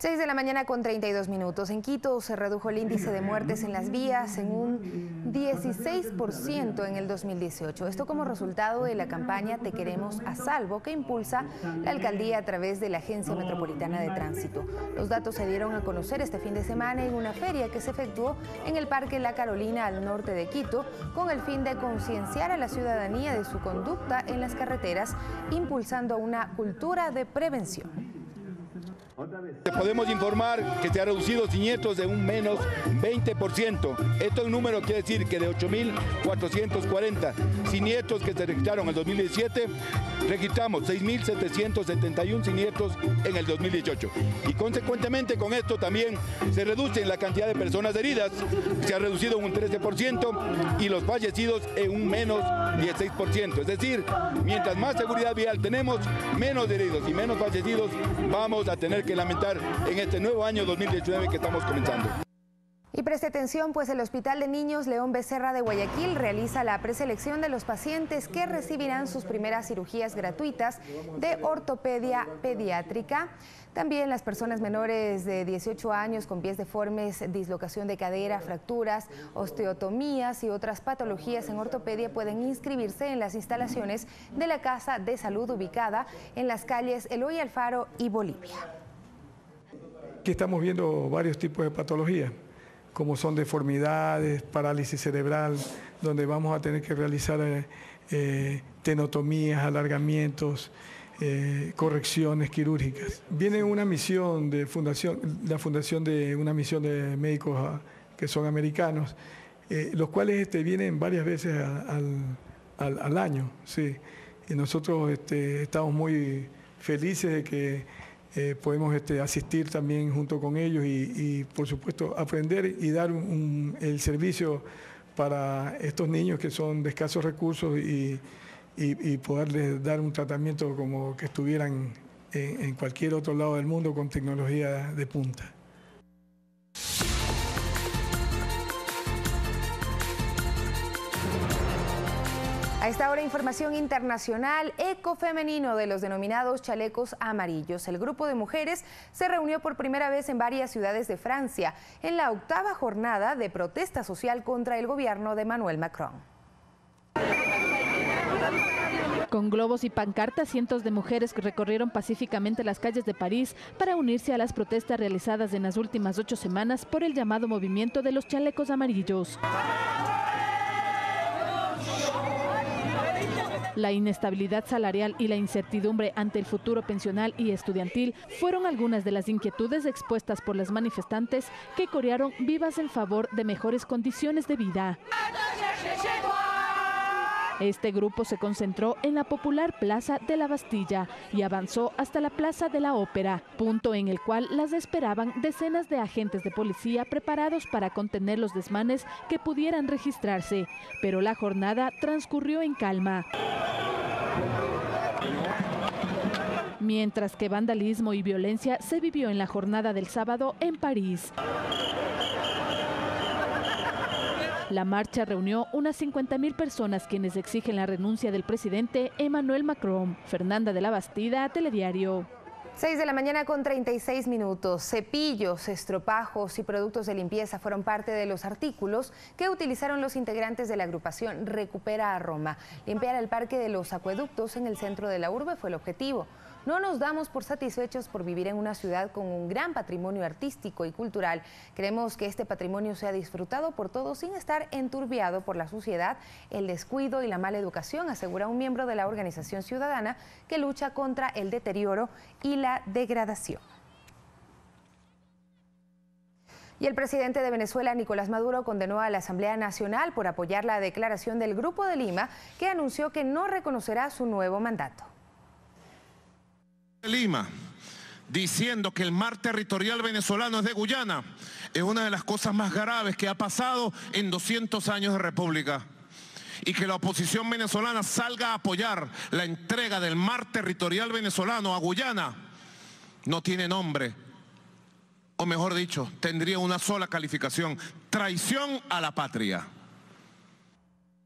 6 de la mañana con 32 minutos. En Quito se redujo el índice de muertes en las vías en un 16% en el 2018. Esto como resultado de la campaña Te Queremos a Salvo que impulsa la alcaldía a través de la Agencia Metropolitana de Tránsito. Los datos se dieron a conocer este fin de semana en una feria que se efectuó en el Parque La Carolina al norte de Quito con el fin de concienciar a la ciudadanía de su conducta en las carreteras, impulsando una cultura de prevención. Podemos informar que se ha reducido siniestros de un menos 20%. Esto es un número, quiere decir que de 8.440 siniestros que se registraron en el 2017, registramos 6.771 siniestros en el 2018. Y consecuentemente con esto también se reduce la cantidad de personas heridas, se ha reducido en un 13% y los fallecidos en un menos 16%. Es decir, mientras más seguridad vial tenemos, menos heridos y menos fallecidos vamos a tener que lamentar en este nuevo año 2019 que estamos comenzando. Y preste atención, pues el Hospital de Niños León Becerra de Guayaquil realiza la preselección de los pacientes que recibirán sus primeras cirugías gratuitas de ortopedia pediátrica. También las personas menores de 18 años con pies deformes, dislocación de cadera, fracturas, osteotomías y otras patologías en ortopedia pueden inscribirse en las instalaciones de la Casa de Salud ubicada en las calles Eloy Alfaro y Bolivia. Aquí estamos viendo varios tipos de patologías, como son deformidades, parálisis cerebral, donde vamos a tener que realizar tenotomías, alargamientos, correcciones quirúrgicas. Viene una misión de la fundación de una misión de médicos que son americanos, los cuales vienen varias veces al año. Sí. Y nosotros estamos muy felices de que podemos asistir también junto con ellos y por supuesto aprender y dar el servicio para estos niños que son de escasos recursos y poderles dar un tratamiento como que estuvieran en cualquier otro lado del mundo con tecnología de punta. A esta hora, información internacional, ecofemenino de los denominados chalecos amarillos. El grupo de mujeres se reunió por primera vez en varias ciudades de Francia en la 8ª jornada de protesta social contra el gobierno de Emmanuel Macron. Con globos y pancartas, cientos de mujeres recorrieron pacíficamente las calles de París para unirse a las protestas realizadas en las últimas 8 semanas por el llamado movimiento de los chalecos amarillos. La inestabilidad salarial y la incertidumbre ante el futuro pensional y estudiantil fueron algunas de las inquietudes expuestas por las manifestantes que corearon vivas en favor de mejores condiciones de vida. Este grupo se concentró en la popular Plaza de la Bastilla y avanzó hasta la Plaza de la Ópera, punto en el cual las esperaban decenas de agentes de policía preparados para contener los desmanes que pudieran registrarse. Pero la jornada transcurrió en calma. Mientras que vandalismo y violencia se vivió en la jornada del sábado en París. La marcha reunió unas 50.000 personas quienes exigen la renuncia del presidente Emmanuel Macron. Fernanda de la Bastida, Telediario. 6 de la mañana con 36 minutos. Cepillos, estropajos y productos de limpieza fueron parte de los artículos que utilizaron los integrantes de la agrupación Recupera a Roma. Limpiar el Parque de los Acueductos en el centro de la urbe fue el objetivo. No nos damos por satisfechos por vivir en una ciudad con un gran patrimonio artístico y cultural. Queremos que este patrimonio sea disfrutado por todos sin estar enturbiado por la suciedad, el descuido y la mala educación, asegura un miembro de la organización ciudadana que lucha contra el deterioro y la degradación. Y el presidente de Venezuela, Nicolás Maduro, condenó a la Asamblea Nacional por apoyar la declaración del Grupo de Lima, que anunció que no reconocerá su nuevo mandato. Lima, diciendo que el mar territorial venezolano es de Guyana, es una de las cosas más graves que ha pasado en 200 años de república. Y que la oposición venezolana salga a apoyar la entrega del mar territorial venezolano a Guyana no tiene nombre, o mejor dicho, tendría una sola calificación: traición a la patria.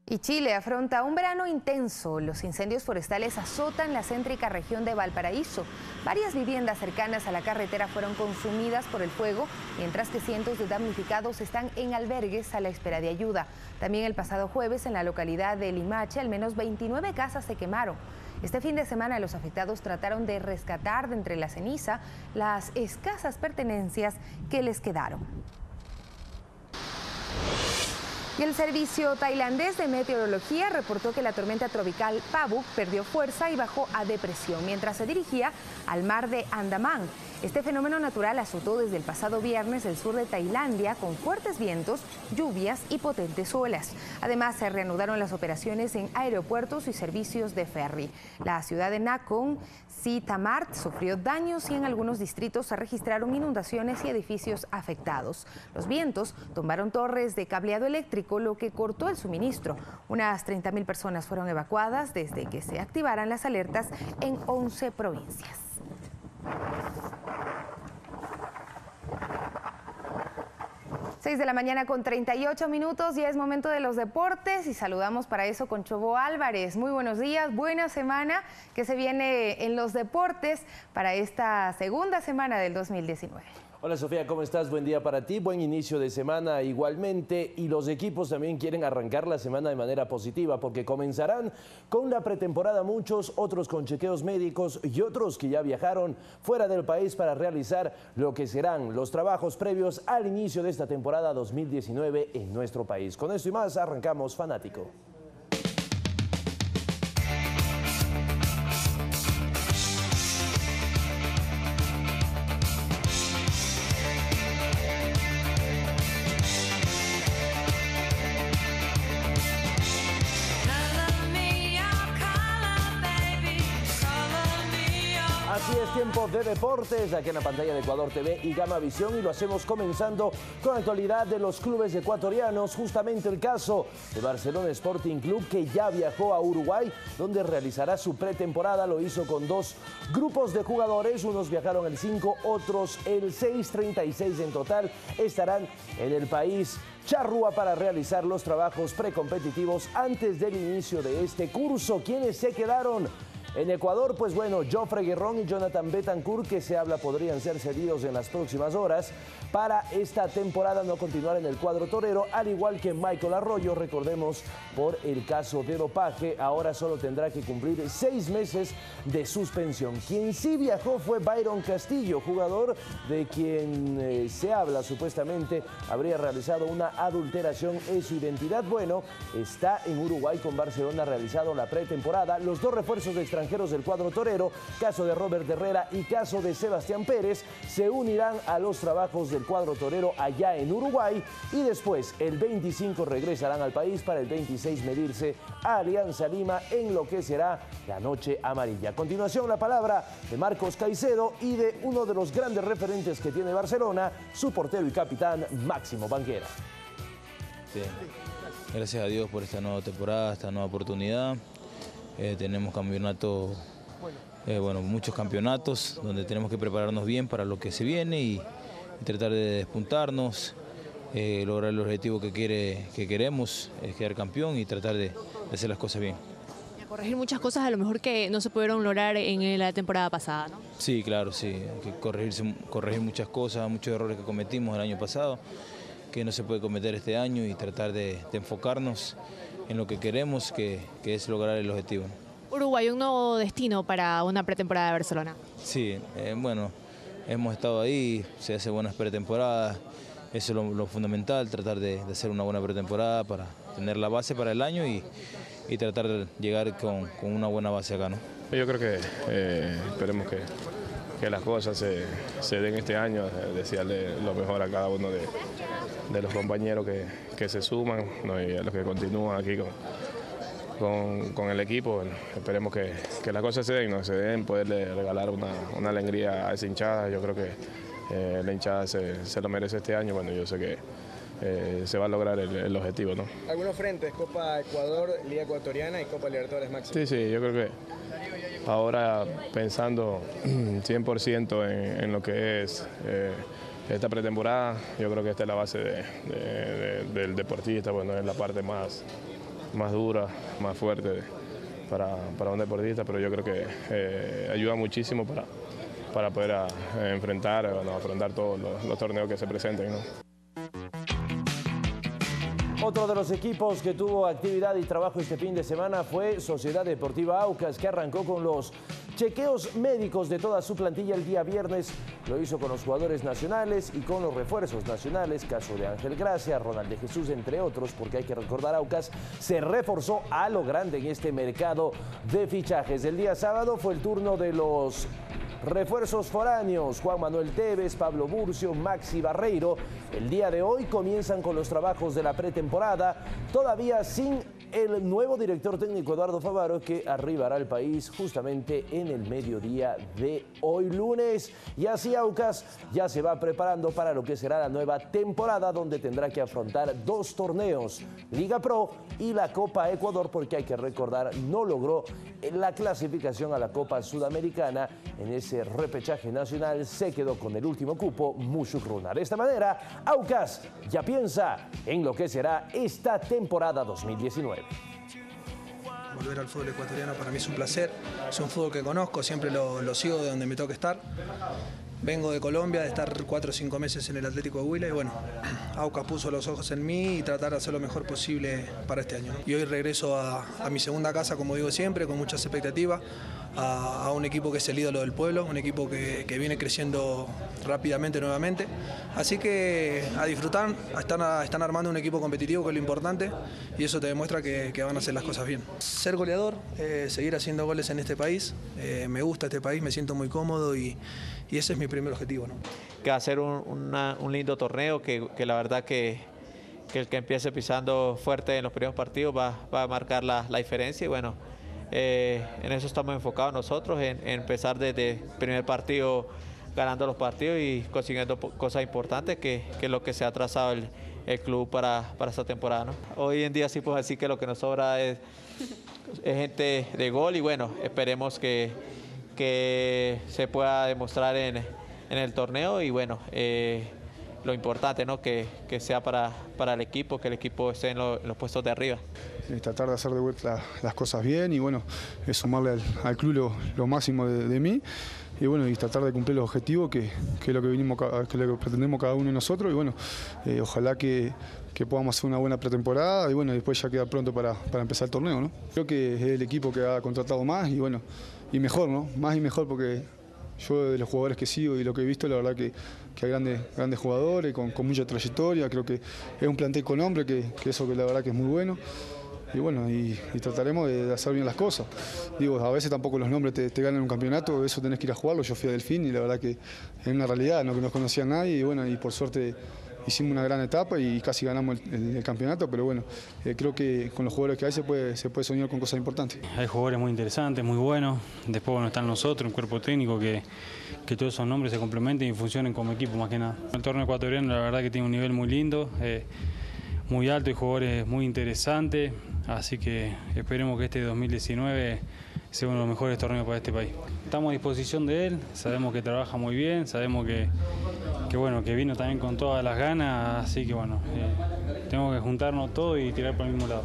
Y Chile afronta un verano intenso. Los incendios forestales azotan la céntrica región de Valparaíso. Varias viviendas cercanas a la carretera fueron consumidas por el fuego, mientras que cientos de damnificados están en albergues a la espera de ayuda. También el pasado jueves en la localidad de Limache, al menos 29 casas se quemaron. Este fin de semana los afectados trataron de rescatar de entre la ceniza las escasas pertenencias que les quedaron. Y el servicio tailandés de meteorología reportó que la tormenta tropical Pabuk perdió fuerza y bajó a depresión mientras se dirigía al mar de Andamán. Este fenómeno natural azotó desde el pasado viernes el sur de Tailandia con fuertes vientos, lluvias y potentes olas. Además, se reanudaron las operaciones en aeropuertos y servicios de ferry. La ciudad de Nakhon Si Thammarat sufrió daños y en algunos distritos se registraron inundaciones y edificios afectados. Los vientos tumbaron torres de cableado eléctrico, lo que cortó el suministro. Unas 30.000 personas fueron evacuadas desde que se activaran las alertas en 11 provincias. 6 de la mañana con 38 minutos, ya es momento de los deportes y saludamos para eso con Chobo Álvarez. Muy buenos días, buena semana que se viene en los deportes para esta segunda semana del 2019. Hola Sofía, ¿cómo estás? Buen día para ti, buen inicio de semana igualmente, y los equipos también quieren arrancar la semana de manera positiva porque comenzarán con la pretemporada muchos, otros con chequeos médicos y otros que ya viajaron fuera del país para realizar lo que serán los trabajos previos al inicio de esta temporada 2019 en nuestro país. Con esto y más arrancamos Fanático. Así es, tiempo de deportes, aquí en la pantalla de Ecuador TV y Gama Visión, y lo hacemos comenzando con la actualidad de los clubes ecuatorianos. Justamente el caso de Barcelona Sporting Club, que ya viajó a Uruguay, donde realizará su pretemporada. Lo hizo con 2 grupos de jugadores, unos viajaron el 5, otros el 6, 36 en total. Estarán en el país charrúa para realizar los trabajos precompetitivos antes del inicio de este curso. ¿Quiénes se quedaron en Ecuador? Pues bueno, Jofre Guerrón y Jonathan Betancourt, que se habla podrían ser cedidos en las próximas horas para esta temporada, no continuar en el cuadro torero, al igual que Michael Arroyo, recordemos, por el caso de dopaje, ahora solo tendrá que cumplir 6 meses de suspensión. Quien sí viajó fue Byron Castillo, jugador de quien se habla supuestamente habría realizado una adulteración en su identidad. Bueno, está en Uruguay con Barcelona, realizado la pretemporada. Los 2 refuerzos de extranjeros del cuadro torero, caso de Robert Herrera y caso de Sebastián Pérez, se unirán a los trabajos del cuadro torero allá en Uruguay, y después el 25 regresarán al país para el 26 medirse a Alianza Lima en lo que será la noche amarilla. A continuación, la palabra de Marcos Caicedo y de uno de los grandes referentes que tiene Barcelona, su portero y capitán Máximo Banguera. Bien. Gracias a Dios por esta nueva temporada, esta nueva oportunidad. Tenemos campeonato, muchos campeonatos donde tenemos que prepararnos bien para lo que se viene y tratar de despuntarnos, lograr el objetivo que queremos, quedar campeón y tratar de hacer las cosas bien. Y a corregir muchas cosas a lo mejor que no se pudieron lograr en la temporada pasada, ¿no? Sí, claro, sí, hay que corregir muchas cosas, muchos errores que cometimos el año pasado, que no se puede cometer este año, y tratar de enfocarnos en lo que queremos, que es lograr el objetivo. Uruguay, un nuevo destino para una pretemporada de Barcelona. Sí, hemos estado ahí, se hace buenas pretemporadas, eso es lo fundamental, tratar de hacer una buena pretemporada para tener la base para el año y tratar de llegar con una buena base acá, ¿no? Yo creo que esperemos que las cosas se den este año, desearle lo mejor a cada uno de los compañeros que se suman, ¿no? Y a los que continúan aquí con el equipo. Bueno, esperemos que las cosas se den, ¿no? Se den, poderle regalar una alegría a esa hinchada. Yo creo que la hinchada se lo merece este año. Bueno, yo sé que se va a lograr el objetivo, ¿no? Algunos frentes, Copa Ecuador, Liga Ecuatoriana y Copa Libertadores Máximo. Sí, yo creo que ahora pensando 100% en lo que es esta pretemporada, yo creo que esta es la base del deportista. Bueno, es la parte más dura, más fuerte para un deportista, pero yo creo que ayuda muchísimo para poder afrontar todos los torneos que se presenten, ¿no? Otro de los equipos que tuvo actividad y trabajo este fin de semana fue Sociedad Deportiva Aucas, que arrancó con los chequeos médicos de toda su plantilla el día viernes. Lo hizo con los jugadores nacionales y con los refuerzos nacionales, caso de Ángel Gracia, Ronald de Jesús, entre otros, porque hay que recordar, Aucas se reforzó a lo grande en este mercado de fichajes. El día sábado fue el turno de los refuerzos foráneos, Juan Manuel Tevez, Pablo Burcio, Maxi Barreiro. El día de hoy comienzan con los trabajos de la pretemporada, todavía sin el nuevo director técnico Eduardo Favaro, que arribará al país justamente en el mediodía de hoy lunes. Y así Aucas ya se va preparando para lo que será la nueva temporada, donde tendrá que afrontar 2 torneos, Liga Pro y la Copa Ecuador, porque hay que recordar, no logró la clasificación a la Copa Sudamericana. En ese repechaje nacional se quedó con el último cupo Mushuk Runa. De esta manera, Aucas ya piensa en lo que será esta temporada 2019. Volver al fútbol ecuatoriano para mí es un placer, es un fútbol que conozco, siempre lo sigo de donde me toca estar. Vengo de Colombia, de estar 4 o 5 meses en el Atlético de Huila, y bueno, Aucas puso los ojos en mí y tratar de hacer lo mejor posible para este año, ¿no? Y hoy regreso a mi segunda casa, como digo siempre, con muchas expectativas, a un equipo que es el ídolo del pueblo, un equipo que viene creciendo rápidamente nuevamente. Así que a disfrutar, están armando un equipo competitivo, que es lo importante, y eso te demuestra que van a hacer las cosas bien. Ser goleador, seguir haciendo goles en este país, me gusta este país, me siento muy cómodo y ese es mi primer objetivo, ¿no? Que va a ser un lindo torneo, que la verdad que el que empiece pisando fuerte en los primeros partidos va a marcar la diferencia, y bueno, en eso estamos enfocados nosotros, en empezar desde el primer partido ganando los partidos y consiguiendo cosas importantes que es lo que se ha trazado el club para esta temporada, ¿no? Hoy en día sí puedo decir que lo que nos sobra es gente de gol y bueno, esperemos que se pueda demostrar en el torneo y bueno, lo importante, ¿no? que sea para el equipo, que el equipo esté en los puestos de arriba. Tratar de hacer de vuelta las cosas bien y bueno, sumarle al club lo máximo de mí y bueno, y tratar de cumplir los objetivos que es lo que pretendemos cada uno de nosotros y bueno, ojalá que podamos hacer una buena pretemporada y bueno, después ya queda pronto para empezar el torneo, ¿no? Creo que es el equipo que ha contratado más y bueno, y mejor, ¿no? Más y mejor porque yo de los jugadores que sigo y lo que he visto, la verdad que hay grandes jugadores con mucha trayectoria, creo que es un plantel con nombre, que eso que la verdad que es muy bueno. Y bueno, y trataremos de hacer bien las cosas. Digo, a veces tampoco los nombres te ganan un campeonato, eso tenés que ir a jugarlo. Yo fui a Delfín y la verdad que es una realidad, no conocía a nadie y bueno, y por suerte hicimos una gran etapa y casi ganamos el campeonato, pero bueno, creo que con los jugadores que hay se puede soñar con cosas importantes. Hay jugadores muy interesantes, muy buenos, después bueno, están nosotros, un cuerpo técnico que todos esos nombres se complementen y funcionen como equipo más que nada. El torneo ecuatoriano la verdad que tiene un nivel muy lindo, muy alto y jugadores muy interesantes, así que esperemos que este 2019 sea uno de los mejores torneos para este país. Estamos a disposición de él, sabemos que trabaja muy bien, sabemos que vino también con todas las ganas, así que bueno, tenemos que juntarnos todos y tirar para el mismo lado.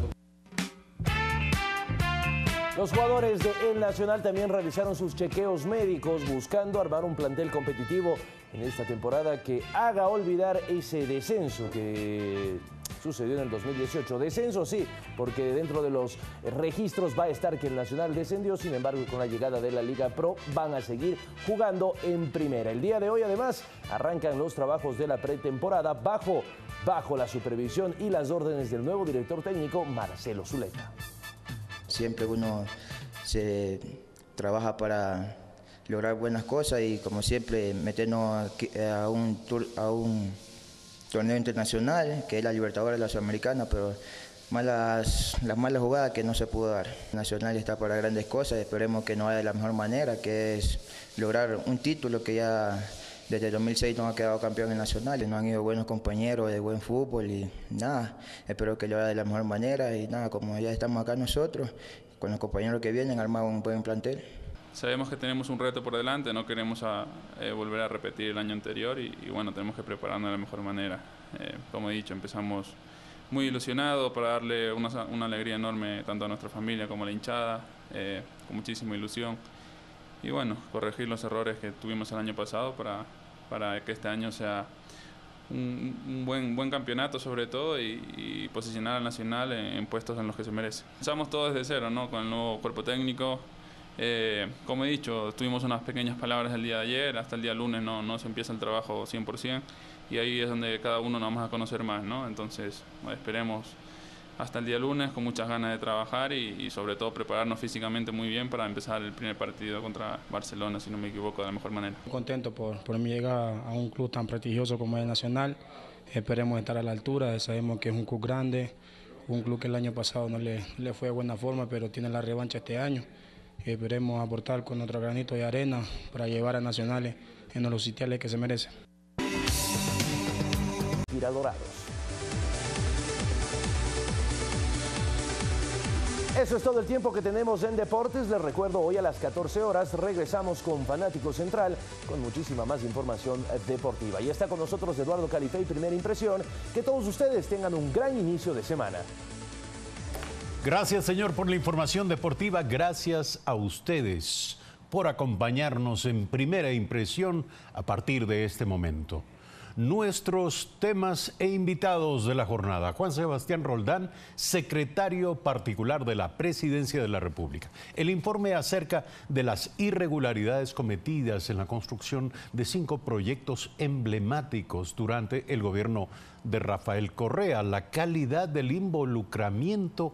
Los jugadores de El Nacional también realizaron sus chequeos médicos buscando armar un plantel competitivo en esta temporada que haga olvidar ese descenso que sucedió en el 2018. Descenso sí, porque dentro de los registros va a estar que el Nacional descendió, sin embargo con la llegada de la Liga Pro van a seguir jugando en primera. El día de hoy además arrancan los trabajos de la pretemporada bajo la supervisión y las órdenes del nuevo director técnico Marcelo Zuleta. Siempre uno se trabaja para lograr buenas cosas y como siempre meternos a un torneo internacional que es la Libertadores de la Sudamericana, pero las malas jugadas que no se pudo dar. Nacional está para grandes cosas, esperemos que nos vaya de la mejor manera, que es lograr un título que ya desde 2006 nos ha quedado campeón en Nacional, nos han ido buenos compañeros de buen fútbol y nada, espero que lo haga de la mejor manera y nada, como ya estamos acá nosotros, con los compañeros que vienen, armar un buen plantel. Sabemos que tenemos un reto por delante, no queremos volver a repetir el año anterior y bueno, tenemos que prepararnos de la mejor manera. Como he dicho, empezamos muy ilusionados para darle una alegría enorme tanto a nuestra familia como a la hinchada, con muchísima ilusión. Y bueno, corregir los errores que tuvimos el año pasado para que este año sea un buen campeonato sobre todo y posicionar al Nacional en puestos en los que se merece. Empezamos todo desde cero, ¿no? Con el nuevo cuerpo técnico. Como he dicho, tuvimos unas pequeñas palabras el día de ayer, hasta el día lunes no se empieza el trabajo 100% y ahí es donde cada uno nos vamos a conocer más, ¿no? Entonces esperemos hasta el día lunes con muchas ganas de trabajar y sobre todo prepararnos físicamente muy bien para empezar el primer partido contra Barcelona, si no me equivoco, de la mejor manera. Contento por mi llegada a un club tan prestigioso como es el Nacional, esperemos estar a la altura, sabemos que es un club grande, un club que el año pasado no le fue de buena forma, pero tiene la revancha este año. Esperemos aportar con otro granito de arena para llevar a Nacionales en los sitiales que se merece. Dorados. Eso es todo el tiempo que tenemos en Deportes. Les recuerdo, hoy a las 14 horas regresamos con Fanático Central con muchísima más información deportiva. Y está con nosotros Eduardo Califey, Primera Impresión. Que todos ustedes tengan un gran inicio de semana. Gracias, señor, por la información deportiva. Gracias a ustedes por acompañarnos en Primera Impresión a partir de este momento. Nuestros temas e invitados de la jornada. Juan Sebastián Roldán, secretario particular de la Presidencia de la República. El informe acerca de las irregularidades cometidas en la construcción de 5 proyectos emblemáticos durante el gobierno de Rafael Correa. La calidad del involucramiento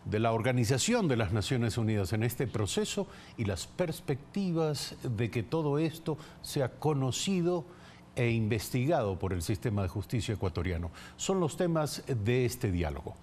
de la Organización de las Naciones Unidas en este proceso y las perspectivas de que todo esto sea conocido e investigado por el sistema de justicia ecuatoriano. Son los temas de este diálogo.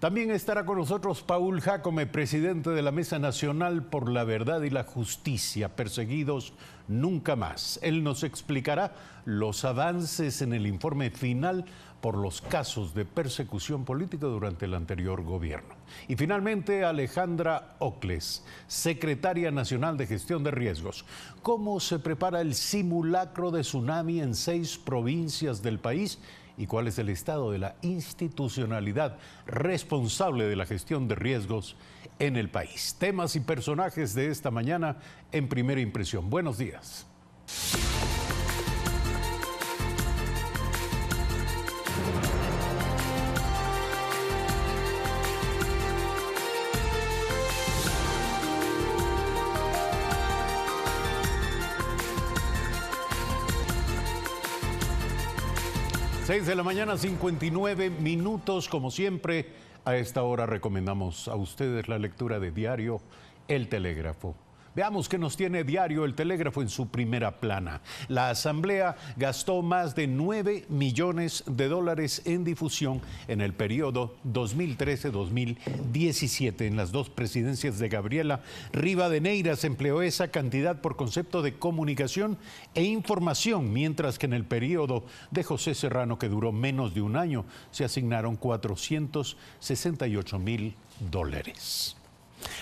También estará con nosotros Paul Jácome, presidente de la Mesa Nacional por la Verdad y la Justicia, Perseguidos Nunca Más. Él nos explicará los avances en el informe final por los casos de persecución política durante el anterior gobierno. Y finalmente, Alejandra Ocles, secretaria nacional de Gestión de Riesgos. ¿Cómo se prepara el simulacro de tsunami en 6 provincias del país? ¿Y cuál es el estado de la institucionalidad responsable de la gestión de riesgos en el país? Temas y personajes de esta mañana en Primera Impresión. Buenos días. Seis de la mañana, 59 minutos. Como siempre, a esta hora recomendamos a ustedes la lectura de Diario El Telégrafo. Veamos qué nos tiene Diario El Telégrafo en su primera plana. La Asamblea gastó más de $9 millones en difusión en el periodo 2013-2017. En las 2 presidencias de Gabriela Rivadeneira se empleó esa cantidad por concepto de comunicación e información, mientras que en el periodo de José Serrano, que duró menos de un año, se asignaron $468.000.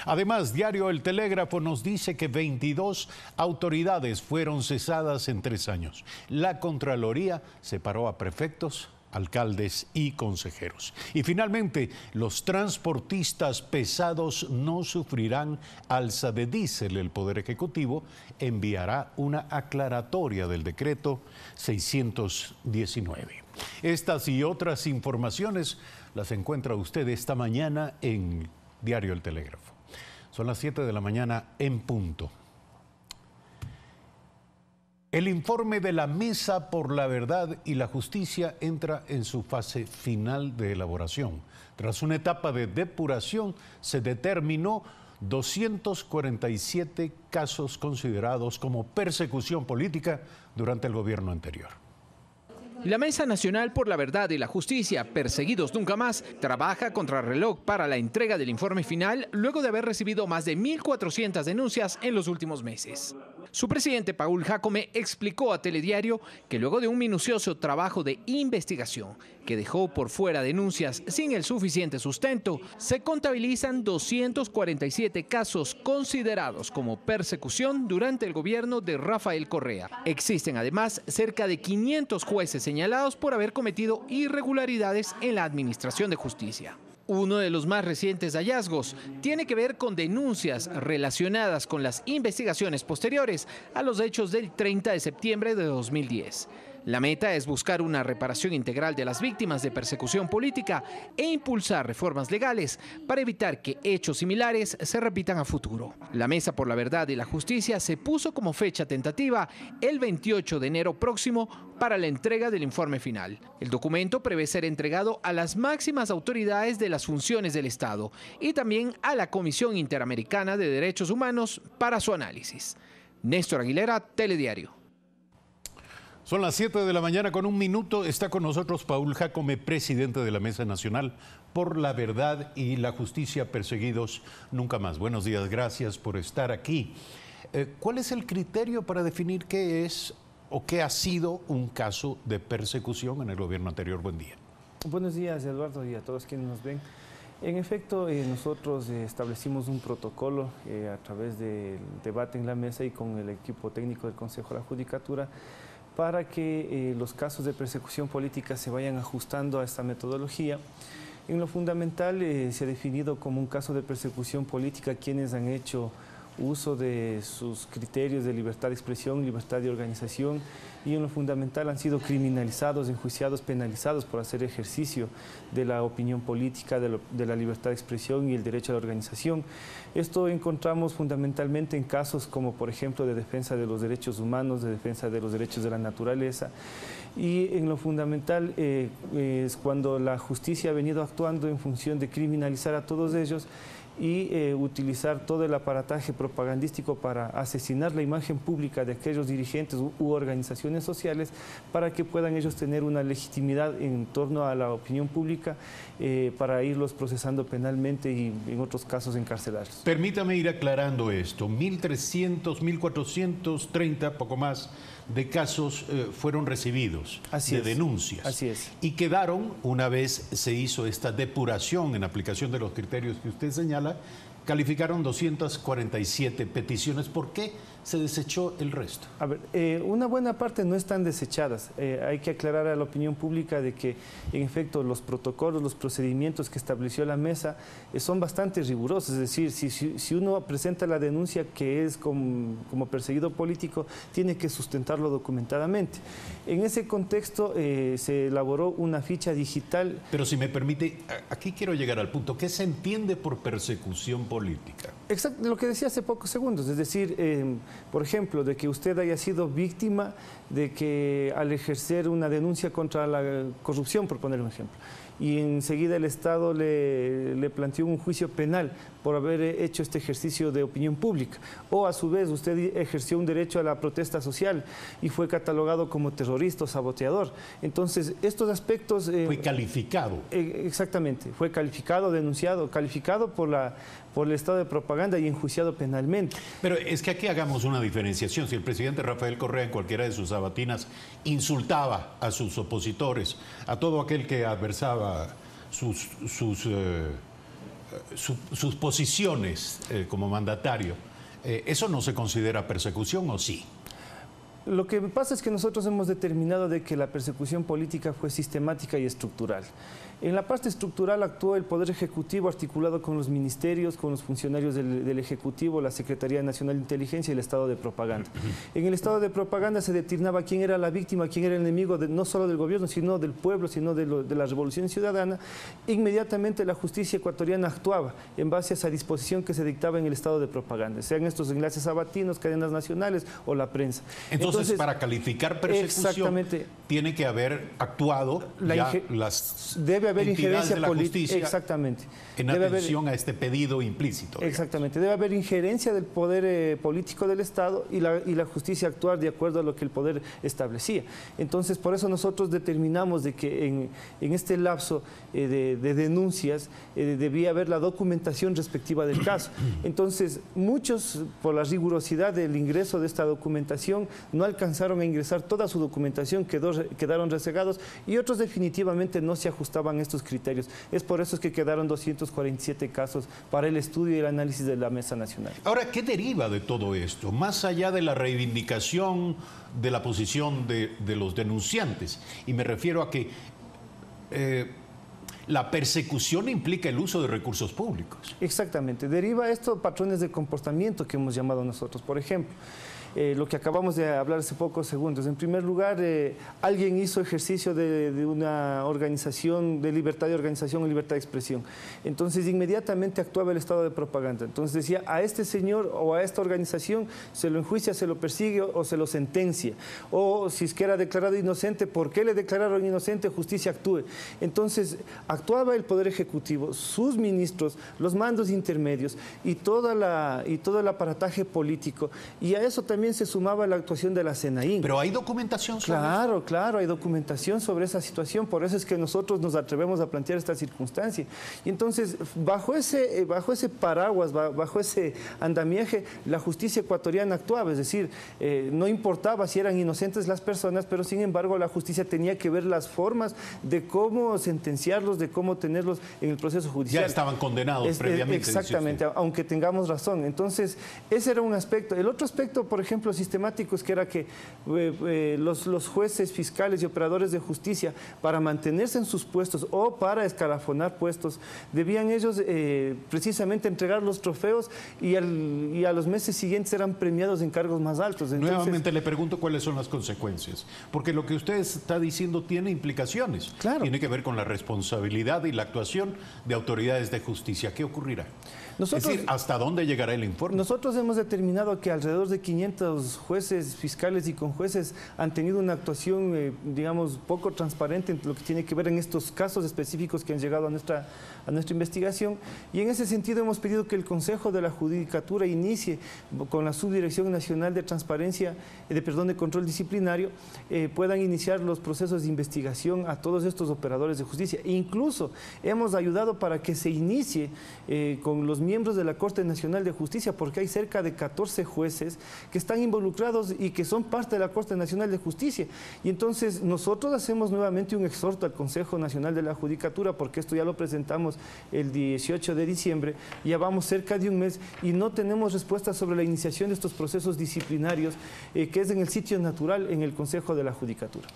Además, Diario El Telégrafo nos dice que 22 autoridades fueron cesadas en 3 años. La Contraloría separó a prefectos, alcaldes y consejeros. Y finalmente, los transportistas pesados no sufrirán alza de diésel. El Poder Ejecutivo enviará una aclaratoria del decreto 619. Estas y otras informaciones las encuentra usted esta mañana en Diario El Telégrafo. Son las 7 de la mañana en punto. El informe de la Mesa por la Verdad y la Justicia entra en su fase final de elaboración. Tras una etapa de depuración, se determinó 247 casos considerados como persecución política durante el gobierno anterior. La Mesa Nacional por la Verdad y la Justicia, Perseguidos Nunca Más, trabaja contrarreloj para la entrega del informe final luego de haber recibido más de 1.400 denuncias en los últimos meses. Su presidente, Paul Jácome, explicó a Telediario que luego de un minucioso trabajo de investigación que dejó por fuera denuncias sin el suficiente sustento, se contabilizan 247 casos considerados como persecución durante el gobierno de Rafael Correa. Existen además cerca de 500 jueces señalados por haber cometido irregularidades en la administración de justicia. Uno de los más recientes hallazgos tiene que ver con denuncias relacionadas con las investigaciones posteriores a los hechos del 30 de septiembre de 2010. La meta es buscar una reparación integral de las víctimas de persecución política e impulsar reformas legales para evitar que hechos similares se repitan a futuro. La Mesa por la Verdad y la Justicia se puso como fecha tentativa el 28 de enero próximo para la entrega del informe final. El documento prevé ser entregado a las máximas autoridades de las funciones del Estado y también a la Comisión Interamericana de Derechos Humanos para su análisis. Néstor Aguilera, Telediario. Son las 7 de la mañana con 1 minuto. Está con nosotros Paul Jácome, presidente de la Mesa Nacional por la Verdad y la Justicia, Perseguidos Nunca Más. Buenos días, gracias por estar aquí. ¿Cuál es el criterio para definir qué es o qué ha sido un caso de persecución en el gobierno anterior? Buen día. Buenos días, Eduardo, y a todos quienes nos ven. En efecto, nosotros establecimos un protocolo a través del debate en la mesa y con el equipo técnico del Consejo de la Judicatura para que los casos de persecución política se vayan ajustando a esta metodología. En lo fundamental se ha definido como un caso de persecución política quienes han hecho uso de sus criterios de libertad de expresión, libertad de organización, y en lo fundamental han sido criminalizados, enjuiciados, penalizados por hacer ejercicio de la opinión política, de la libertad de expresión y el derecho a la organización. Esto encontramos fundamentalmente en casos como, por ejemplo, de defensa de los derechos humanos, de defensa de los derechos de la naturaleza. Y en lo fundamental es cuando la justicia ha venido actuando en función de criminalizar a todos ellos. y utilizar todo el aparataje propagandístico para asesinar la imagen pública de aquellos dirigentes u organizaciones sociales para que puedan ellos tener una legitimidad en torno a la opinión pública para irlos procesando penalmente y en otros casos encarcelarlos. Permítame ir aclarando esto. 1.300, 1.430, poco más, de casos fueron recibidos de denuncias. Así es. Y quedaron, una vez se hizo esta depuración en aplicación de los criterios que usted señala, calificaron 247 peticiones. ¿Por qué se desechó el resto? A ver, una buena parte no están desechadas. Hay que aclarar a la opinión pública de que, en efecto, los protocolos, los procedimientos que estableció la mesa son bastante rigurosos. Es decir, si uno presenta la denuncia que es como perseguido político, tiene que sustentarlo documentadamente. En ese contexto se elaboró una ficha digital. Pero si me permite, aquí quiero llegar al punto. ¿Qué se entiende por persecución política? Exacto, lo que decía hace pocos segundos, es decir, por ejemplo, de que usted haya sido víctima de que al ejercer una denuncia contra la corrupción, por poner un ejemplo, y enseguida el Estado le planteó un juicio penal por haber hecho este ejercicio de opinión pública, o a su vez usted ejerció un derecho a la protesta social y fue catalogado como terrorista o saboteador. Entonces, estos aspectos... fue calificado. Exactamente, fue calificado, denunciado, calificado por el estado de propaganda y enjuiciado penalmente. Pero es que aquí hagamos una diferenciación. Si el presidente Rafael Correa en cualquiera de sus sabatinas insultaba a sus opositores, a todo aquel que adversaba sus posiciones como mandatario, ¿eso no se considera persecución o sí? Lo que pasa es que nosotros hemos determinado de que la persecución política fue sistemática y estructural. En la parte estructural actuó el Poder Ejecutivo articulado con los ministerios, con los funcionarios del Ejecutivo, la Secretaría Nacional de Inteligencia y el Estado de Propaganda. En el Estado de Propaganda se determinaba quién era la víctima, quién era el enemigo, no solo del gobierno, sino del pueblo, sino de la revolución ciudadana. Inmediatamente la justicia ecuatoriana actuaba en base a esa disposición que se dictaba en el Estado de Propaganda, sean estos enlaces sabatinos, cadenas nacionales o la prensa. Entonces para calificar persecución tiene que haber actuado debe haber injerencia de la justicia. Exactamente. En atención a este pedido implícito. Exactamente. Debe haber injerencia del poder político del Estado y la justicia actuar de acuerdo a lo que el poder establecía. Entonces, por eso nosotros determinamos de que en este lapso de denuncias debía haber la documentación respectiva del caso. Entonces, muchos, por la rigurosidad del ingreso de esta documentación, no alcanzaron a ingresar toda su documentación, quedaron rezagados y otros definitivamente no se ajustaban a estos criterios. Es por eso que quedaron 247 casos para el estudio y el análisis de la Mesa Nacional. Ahora, ¿qué deriva de todo esto? Más allá de la reivindicación de la posición de los denunciantes, y me refiero a que la persecución implica el uso de recursos públicos. Exactamente. Deriva esto patrones de comportamiento que hemos llamado nosotros. Por ejemplo, lo que acabamos de hablar hace pocos segundos. En primer lugar, alguien hizo ejercicio de una organización, de libertad de organización o libertad de expresión. Entonces, inmediatamente actuaba el Estado de Propaganda. Entonces decía, a este señor o a esta organización se lo enjuicia, se lo persigue o se lo sentencia. O si es que era declarado inocente, ¿por qué le declararon inocente? Justicia actúe. Entonces, actuaba el Poder Ejecutivo, sus ministros, los mandos intermedios y todo el aparataje político. Y a eso también se sumaba la actuación de la SENAIN. ¿Pero hay documentación sobre eso? Claro, hay documentación sobre esa situación, por eso es que nosotros nos atrevemos a plantear esta circunstancia. Y entonces, bajo ese paraguas, bajo ese andamiaje, la justicia ecuatoriana actuaba, es decir, no importaba si eran inocentes las personas, pero sin embargo la justicia tenía que ver las formas de cómo sentenciarlos, de cómo tenerlos en el proceso judicial. Ya estaban condenados previamente. Exactamente, aunque tengamos razón. Entonces, ese era un aspecto. El otro aspecto, por ejemplo, sistemáticos, que era que los jueces, fiscales y operadores de justicia, para mantenerse en sus puestos o para escalafonar puestos, debían ellos precisamente entregar los trofeos y a los meses siguientes eran premiados en cargos más altos. Entonces, nuevamente le pregunto cuáles son las consecuencias, porque lo que usted está diciendo tiene implicaciones. Claro. Tiene que ver con la responsabilidad y la actuación de autoridades de justicia. ¿Qué ocurrirá? Es decir, ¿hasta dónde llegará el informe? Nosotros hemos determinado que alrededor de 500 estos jueces, fiscales y conjueces han tenido una actuación, digamos, poco transparente en lo que tiene que ver en estos casos específicos que han llegado a nuestra investigación, y en ese sentido hemos pedido que el Consejo de la Judicatura inicie con la Subdirección Nacional de Transparencia, de Control Disciplinario, puedan iniciar los procesos de investigación a todos estos operadores de justicia. Incluso hemos ayudado para que se inicie con los miembros de la Corte Nacional de Justicia, porque hay cerca de 14 jueces que están involucrados y que son parte de la Corte Nacional de Justicia. Y entonces nosotros hacemos nuevamente un exhorto al Consejo Nacional de la Judicatura, porque esto ya lo presentamos el 18 de diciembre, ya vamos cerca de un mes y no tenemos respuesta sobre la iniciación de estos procesos disciplinarios, que es en el sitio natural en el Consejo de la Judicatura.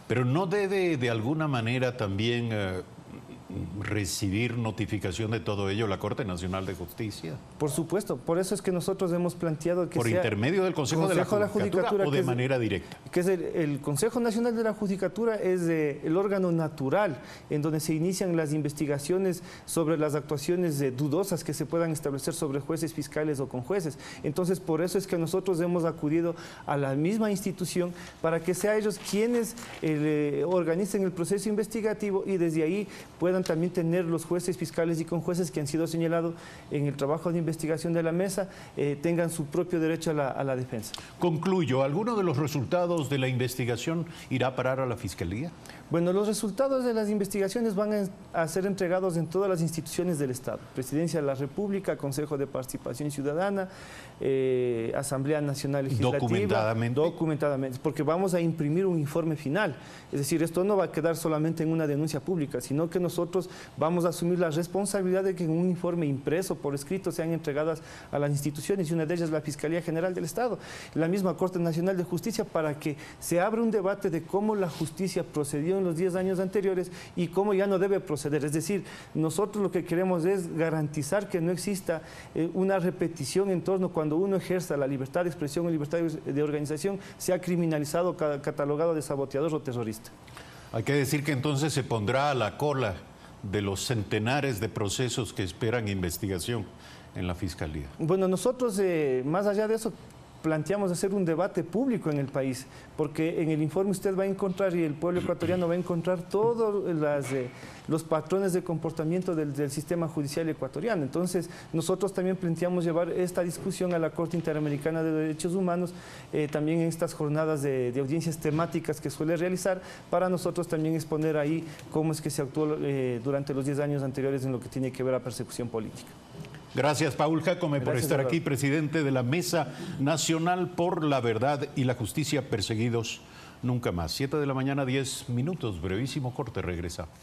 Pero ¿no debe de alguna manera también recibir notificación de todo ello la Corte Nacional de Justicia? Por supuesto, por eso es que nosotros hemos planteado que ¿por sea intermedio del Consejo de la Judicatura o de manera directa? Que es el Consejo Nacional de la Judicatura es el órgano natural en donde se inician las investigaciones sobre las actuaciones dudosas que se puedan establecer sobre jueces, fiscales o conjueces. Entonces, por eso es que nosotros hemos acudido a la misma institución para que sea ellos quienes organicen el proceso investigativo y desde ahí puedan también tener los jueces, fiscales y conjueces que han sido señalados en el trabajo de investigación de la mesa, tengan su propio derecho a la defensa. Concluyo, ¿alguno de los resultados de la investigación irá a parar a la Fiscalía? Bueno, los resultados de las investigaciones van a ser entregados en todas las instituciones del Estado. Presidencia de la República, Consejo de Participación Ciudadana, Asamblea Nacional Legislativa. Documentadamente, porque vamos a imprimir un informe final. Es decir, esto no va a quedar solamente en una denuncia pública, sino que nosotros vamos a asumir la responsabilidad de que en un informe impreso por escrito sean entregadas a las instituciones, y una de ellas la Fiscalía General del Estado, la misma Corte Nacional de Justicia, para que se abra un debate de cómo la justicia procedió en los 10 años anteriores y cómo ya no debe proceder. Es decir, nosotros lo que queremos es garantizar que no exista una repetición en torno cuando uno ejerza la libertad de expresión o libertad de organización, sea criminalizado, catalogado de saboteador o terrorista. Hay que decir que entonces se pondrá a la cola de los centenares de procesos que esperan investigación en la Fiscalía. Bueno, nosotros, más allá de eso, planteamos hacer un debate público en el país, porque en el informe usted va a encontrar, y el pueblo ecuatoriano va a encontrar todos los patrones de comportamiento del sistema judicial ecuatoriano. Entonces, nosotros también planteamos llevar esta discusión a la Corte Interamericana de Derechos Humanos, también en estas jornadas de audiencias temáticas que suele realizar, para nosotros también exponer ahí cómo es que se actuó durante los 10 años anteriores en lo que tiene que ver a persecución política. Gracias, Paul Jácome, por estar aquí, presidente de la Mesa Nacional por la Verdad y la Justicia, Perseguidos Nunca Más. 7 de la mañana, 10 minutos, brevísimo corte, regresamos.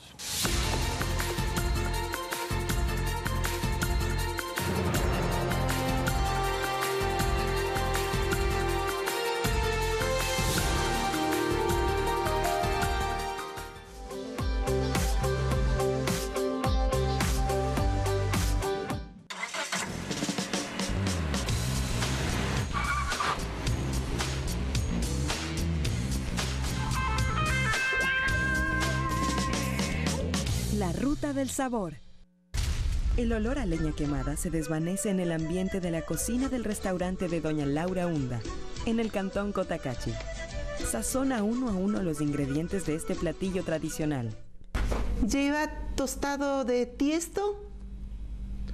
La ruta del sabor. El olor a leña quemada se desvanece en el ambiente de la cocina del restaurante de Doña Laura Hunda, en el cantón Cotacachi. Sazona uno a uno los ingredientes de este platillo tradicional. Lleva tostado de tiesto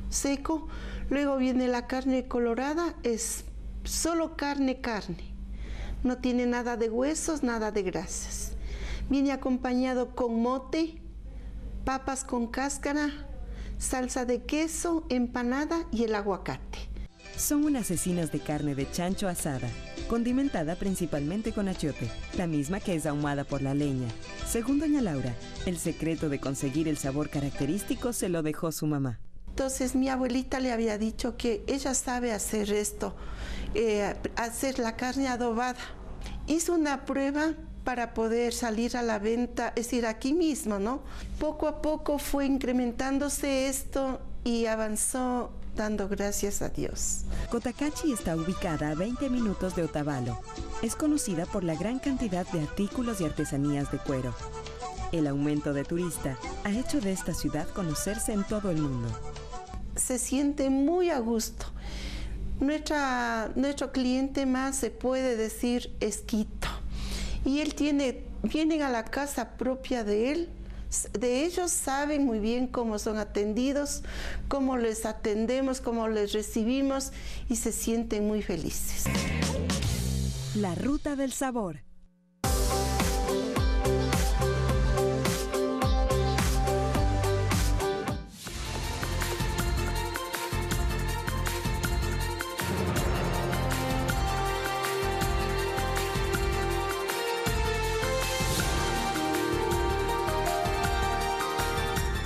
seco, luego viene la carne colorada, es solo carne. No tiene nada de huesos, nada de grasas. Viene acompañado con mote, papas con cáscara, salsa de queso, empanada y el aguacate. Son unas cecinas de carne de chancho asada, condimentada principalmente con achiote, la misma que es ahumada por la leña. Según Doña Laura, el secreto de conseguir el sabor característico se lo dejó su mamá. Entonces mi abuelita le había dicho que ella sabe hacer esto, hacer la carne adobada. Hizo una prueba para poder salir a la venta, es decir, aquí mismo, ¿no? Poco a poco fue incrementándose esto y avanzó dando gracias a Dios. Cotacachi está ubicada a 20 minutos de Otavalo. Es conocida por la gran cantidad de artículos y artesanías de cuero. El aumento de turista ha hecho de esta ciudad conocerse en todo el mundo. Se siente muy a gusto. Nuestro cliente más se puede decir es Quito. Y vienen a la casa propia de él. De ellos saben muy bien cómo son atendidos, cómo les atendemos, cómo les recibimos y se sienten muy felices. La ruta del sabor.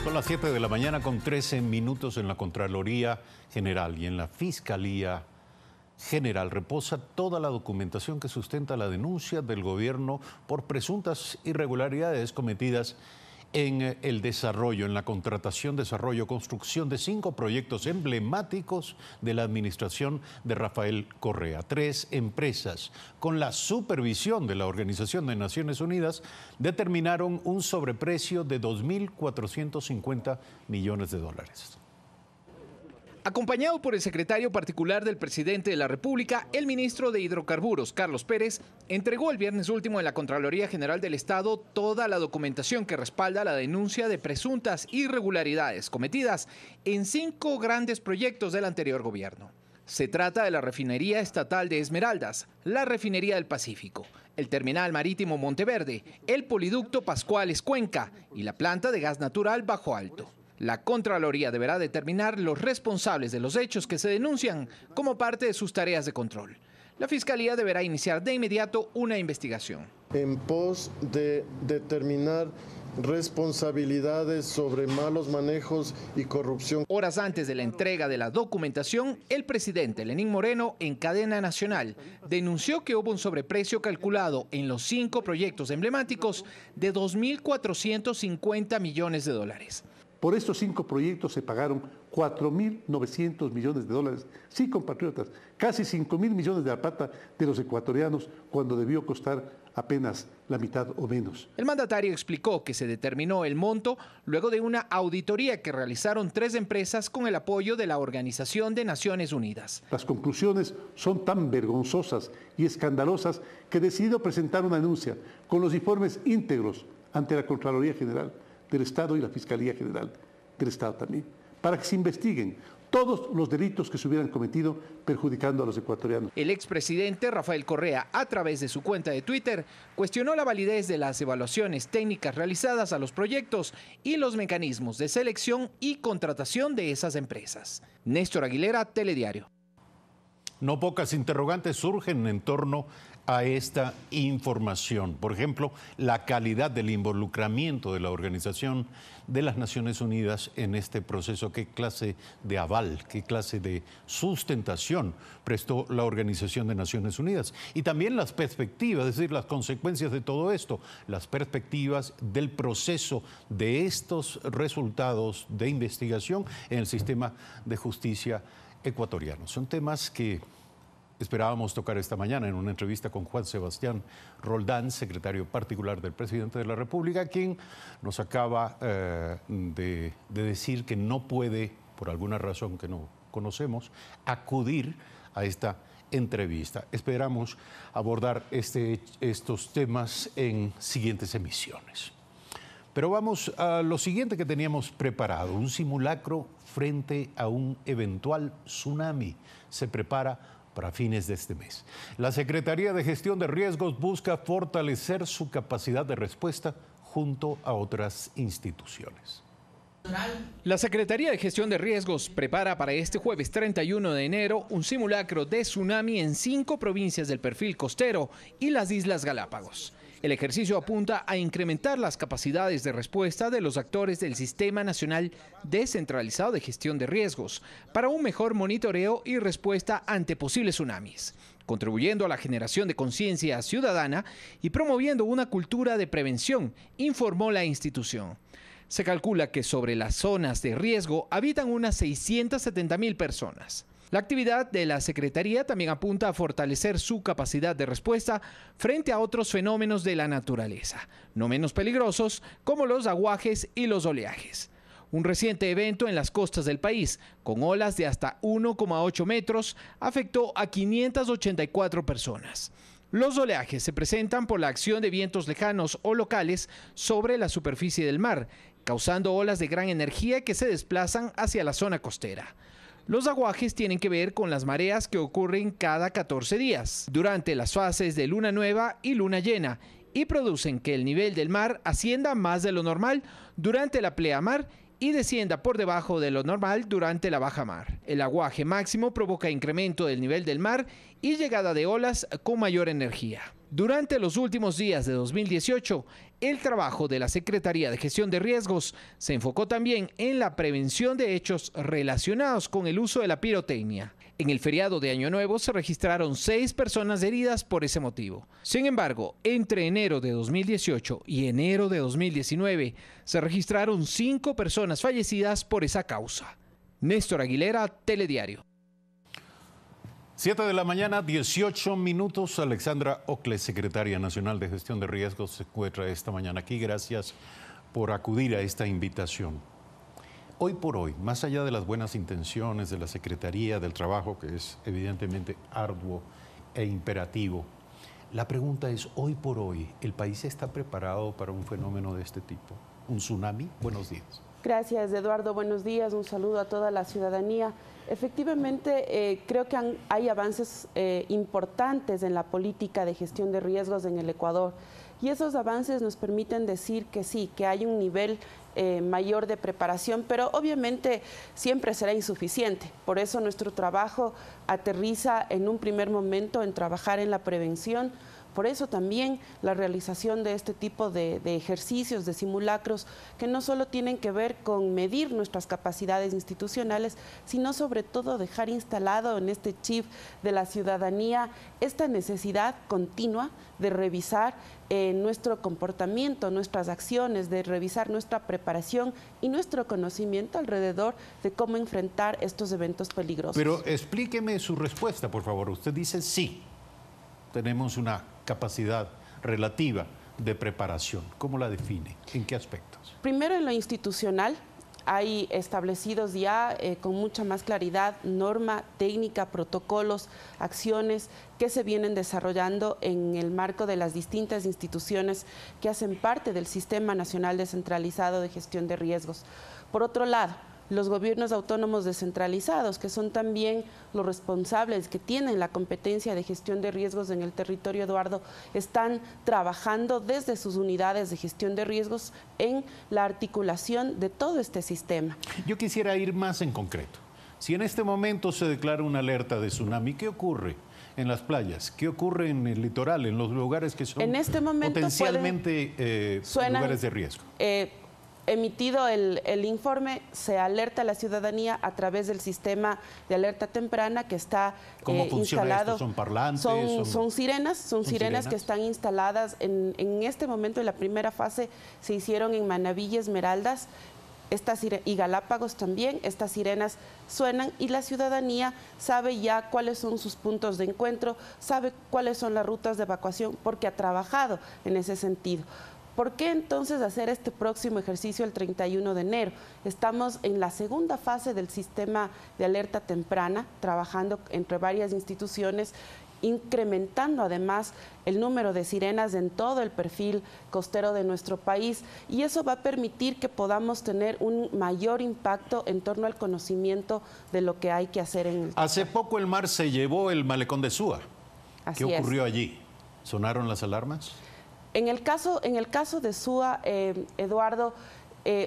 Son las 7 de la mañana con 13 minutos en la Contraloría General y en la Fiscalía General reposa toda la documentación que sustenta la denuncia del gobierno por presuntas irregularidades cometidas en el desarrollo, en la contratación, desarrollo, construcción de 5 proyectos emblemáticos de la administración de Rafael Correa. 3 empresas, con la supervisión de la Organización de Naciones Unidas, determinaron un sobreprecio de 2.450 millones de dólares. Acompañado por el secretario particular del presidente de la República, el ministro de Hidrocarburos, Carlos Pérez, entregó el viernes último en la Contraloría General del Estado toda la documentación que respalda la denuncia de presuntas irregularidades cometidas en 5 grandes proyectos del anterior gobierno. Se trata de la Refinería Estatal de Esmeraldas, la Refinería del Pacífico, el Terminal Marítimo Monteverde, el Poliducto Pascuales Cuenca y la planta de gas natural Bajo Alto. La Contraloría deberá determinar los responsables de los hechos que se denuncian como parte de sus tareas de control. La Fiscalía deberá iniciar de inmediato una investigación. En pos de determinar responsabilidades sobre malos manejos y corrupción. Horas antes de la entrega de la documentación, el presidente Lenín Moreno, en cadena nacional, denunció que hubo un sobreprecio calculado en los 5 proyectos emblemáticos de 2.450 millones de dólares. Por estos 5 proyectos se pagaron 4.900 millones de dólares. Sí, compatriotas, casi 5.000 millones de la plata de los ecuatorianos cuando debió costar apenas la mitad o menos. El mandatario explicó que se determinó el monto luego de una auditoría que realizaron 3 empresas con el apoyo de la Organización de Naciones Unidas. Las conclusiones son tan vergonzosas y escandalosas que he decidido presentar una denuncia con los informes íntegros ante la Contraloría General del Estado y la Fiscalía General del Estado también, para que se investiguen todos los delitos que se hubieran cometido perjudicando a los ecuatorianos. El expresidente Rafael Correa, a través de su cuenta de Twitter, cuestionó la validez de las evaluaciones técnicas realizadas a los proyectos y los mecanismos de selección y contratación de esas empresas. Néstor Aguilera, Telediario. No pocas interrogantes surgen en torno a esta información. Por ejemplo, la calidad del involucramiento de la Organización de las Naciones Unidas en este proceso. ¿Qué clase de aval, qué clase de sustentación prestó la Organización de Naciones Unidas? Y también las perspectivas, es decir, las consecuencias de todo esto, las perspectivas del proceso de estos resultados de investigación en el sistema de justicia ecuatoriano. Son temas que esperábamos tocar esta mañana en una entrevista con Juan Sebastián Roldán, secretario particular del presidente de la República, quien nos acaba de decir que no puede, por alguna razón que no conocemos, acudir a esta entrevista. Esperamos abordar estos temas en siguientes emisiones. Pero vamos a lo siguiente que teníamos preparado, un simulacro frente a un eventual tsunami. Se prepara para fines de este mes. La Secretaría de Gestión de Riesgos busca fortalecer su capacidad de respuesta junto a otras instituciones. La Secretaría de Gestión de Riesgos prepara para este jueves 31 de enero un simulacro de tsunami en 5 provincias del perfil costero y las Islas Galápagos. El ejercicio apunta a incrementar las capacidades de respuesta de los actores del Sistema Nacional Descentralizado de Gestión de Riesgos para un mejor monitoreo y respuesta ante posibles tsunamis, contribuyendo a la generación de conciencia ciudadana y promoviendo una cultura de prevención, informó la institución. Se calcula que sobre las zonas de riesgo habitan unas 670.000 personas. La actividad de la Secretaría también apunta a fortalecer su capacidad de respuesta frente a otros fenómenos de la naturaleza, no menos peligrosos como los aguajes y los oleajes. Un reciente evento en las costas del país, con olas de hasta 1,8 metros, afectó a 584 personas. Los oleajes se presentan por la acción de vientos lejanos o locales sobre la superficie del mar, causando olas de gran energía que se desplazan hacia la zona costera. Los aguajes tienen que ver con las mareas que ocurren cada 14 días, durante las fases de luna nueva y luna llena, y producen que el nivel del mar ascienda más de lo normal durante la pleamar y descienda por debajo de lo normal durante la bajamar. El aguaje máximo provoca incremento del nivel del mar y llegada de olas con mayor energía. Durante los últimos días de 2018, el trabajo de la Secretaría de Gestión de Riesgos se enfocó también en la prevención de hechos relacionados con el uso de la pirotecnia. En el feriado de Año Nuevo se registraron 6 personas heridas por ese motivo. Sin embargo, entre enero de 2018 y enero de 2019 se registraron 5 personas fallecidas por esa causa. Néstor Aguilera, Telediario. 7 de la mañana, 18 minutos. Alexandra Ocle, secretaria nacional de Gestión de Riesgos, se encuentra esta mañana aquí. Gracias por acudir a esta invitación. Hoy por hoy, más allá de las buenas intenciones de la Secretaría del Trabajo, que es evidentemente arduo e imperativo, la pregunta es, hoy por hoy, ¿el país está preparado para un fenómeno de este tipo? ¿Un tsunami? Buenos días. Gracias, Eduardo. Buenos días. Un saludo a toda la ciudadanía. Efectivamente, creo que hay avances importantes en la política de gestión de riesgos en el Ecuador. Y esos avances nos permiten decir que sí, que hay un nivel mayor de preparación, pero obviamente siempre será insuficiente. Por eso nuestro trabajo aterriza en un primer momento en trabajar en la prevención. Por eso también la realización de este tipo de ejercicios, de simulacros, que no solo tienen que ver con medir nuestras capacidades institucionales, sino sobre todo dejar instalado en este chip de la ciudadanía esta necesidad continua de revisar nuestro comportamiento, nuestras acciones, de revisar nuestra preparación y nuestro conocimiento alrededor de cómo enfrentar estos eventos peligrosos. Pero explíqueme su respuesta, por favor. Usted dice sí, tenemos una capacidad relativa de preparación. ¿Cómo la define? ¿En qué aspectos? Primero, en lo institucional, hay establecidos ya con mucha más claridad norma, técnica, protocolos, acciones que se vienen desarrollando en el marco de las distintas instituciones que hacen parte del Sistema Nacional Descentralizado de Gestión de Riesgos. Por otro lado, los gobiernos autónomos descentralizados, que son también los responsables, que tienen la competencia de gestión de riesgos en el territorio, Eduardo, están trabajando desde sus unidades de gestión de riesgos en la articulación de todo este sistema. Yo quisiera ir más en concreto. Si en este momento se declara una alerta de tsunami, ¿qué ocurre en las playas? ¿Qué ocurre en el litoral, en los lugares que son en este momento potencialmente lugares de riesgo? Emitido el informe, se alerta a la ciudadanía a través del sistema de alerta temprana que está instalado. ¿Son parlantes? Son sirenas que están instaladas en este momento. En la primera fase se hicieron en Manabí y Esmeraldas y Galápagos también. Estas sirenas suenan y la ciudadanía sabe ya cuáles son sus puntos de encuentro, sabe cuáles son las rutas de evacuación, porque ha trabajado en ese sentido. ¿Por qué entonces hacer este próximo ejercicio el 31 de enero? Estamos en la segunda fase del sistema de alerta temprana, trabajando entre varias instituciones, incrementando además el número de sirenas en todo el perfil costero de nuestro país, y eso va a permitir que podamos tener un mayor impacto en torno al conocimiento de lo que hay que hacer en el... Hace poco el mar se llevó el malecón de Súa. ¿Qué ocurrió allí? ¿Sonaron las alarmas? En el caso de Súa, Eduardo,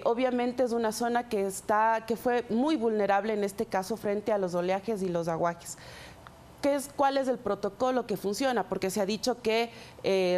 obviamente es una zona que fue muy vulnerable en este caso frente a los oleajes y los aguajes. ¿Cuál es el protocolo que funciona? Porque se ha dicho que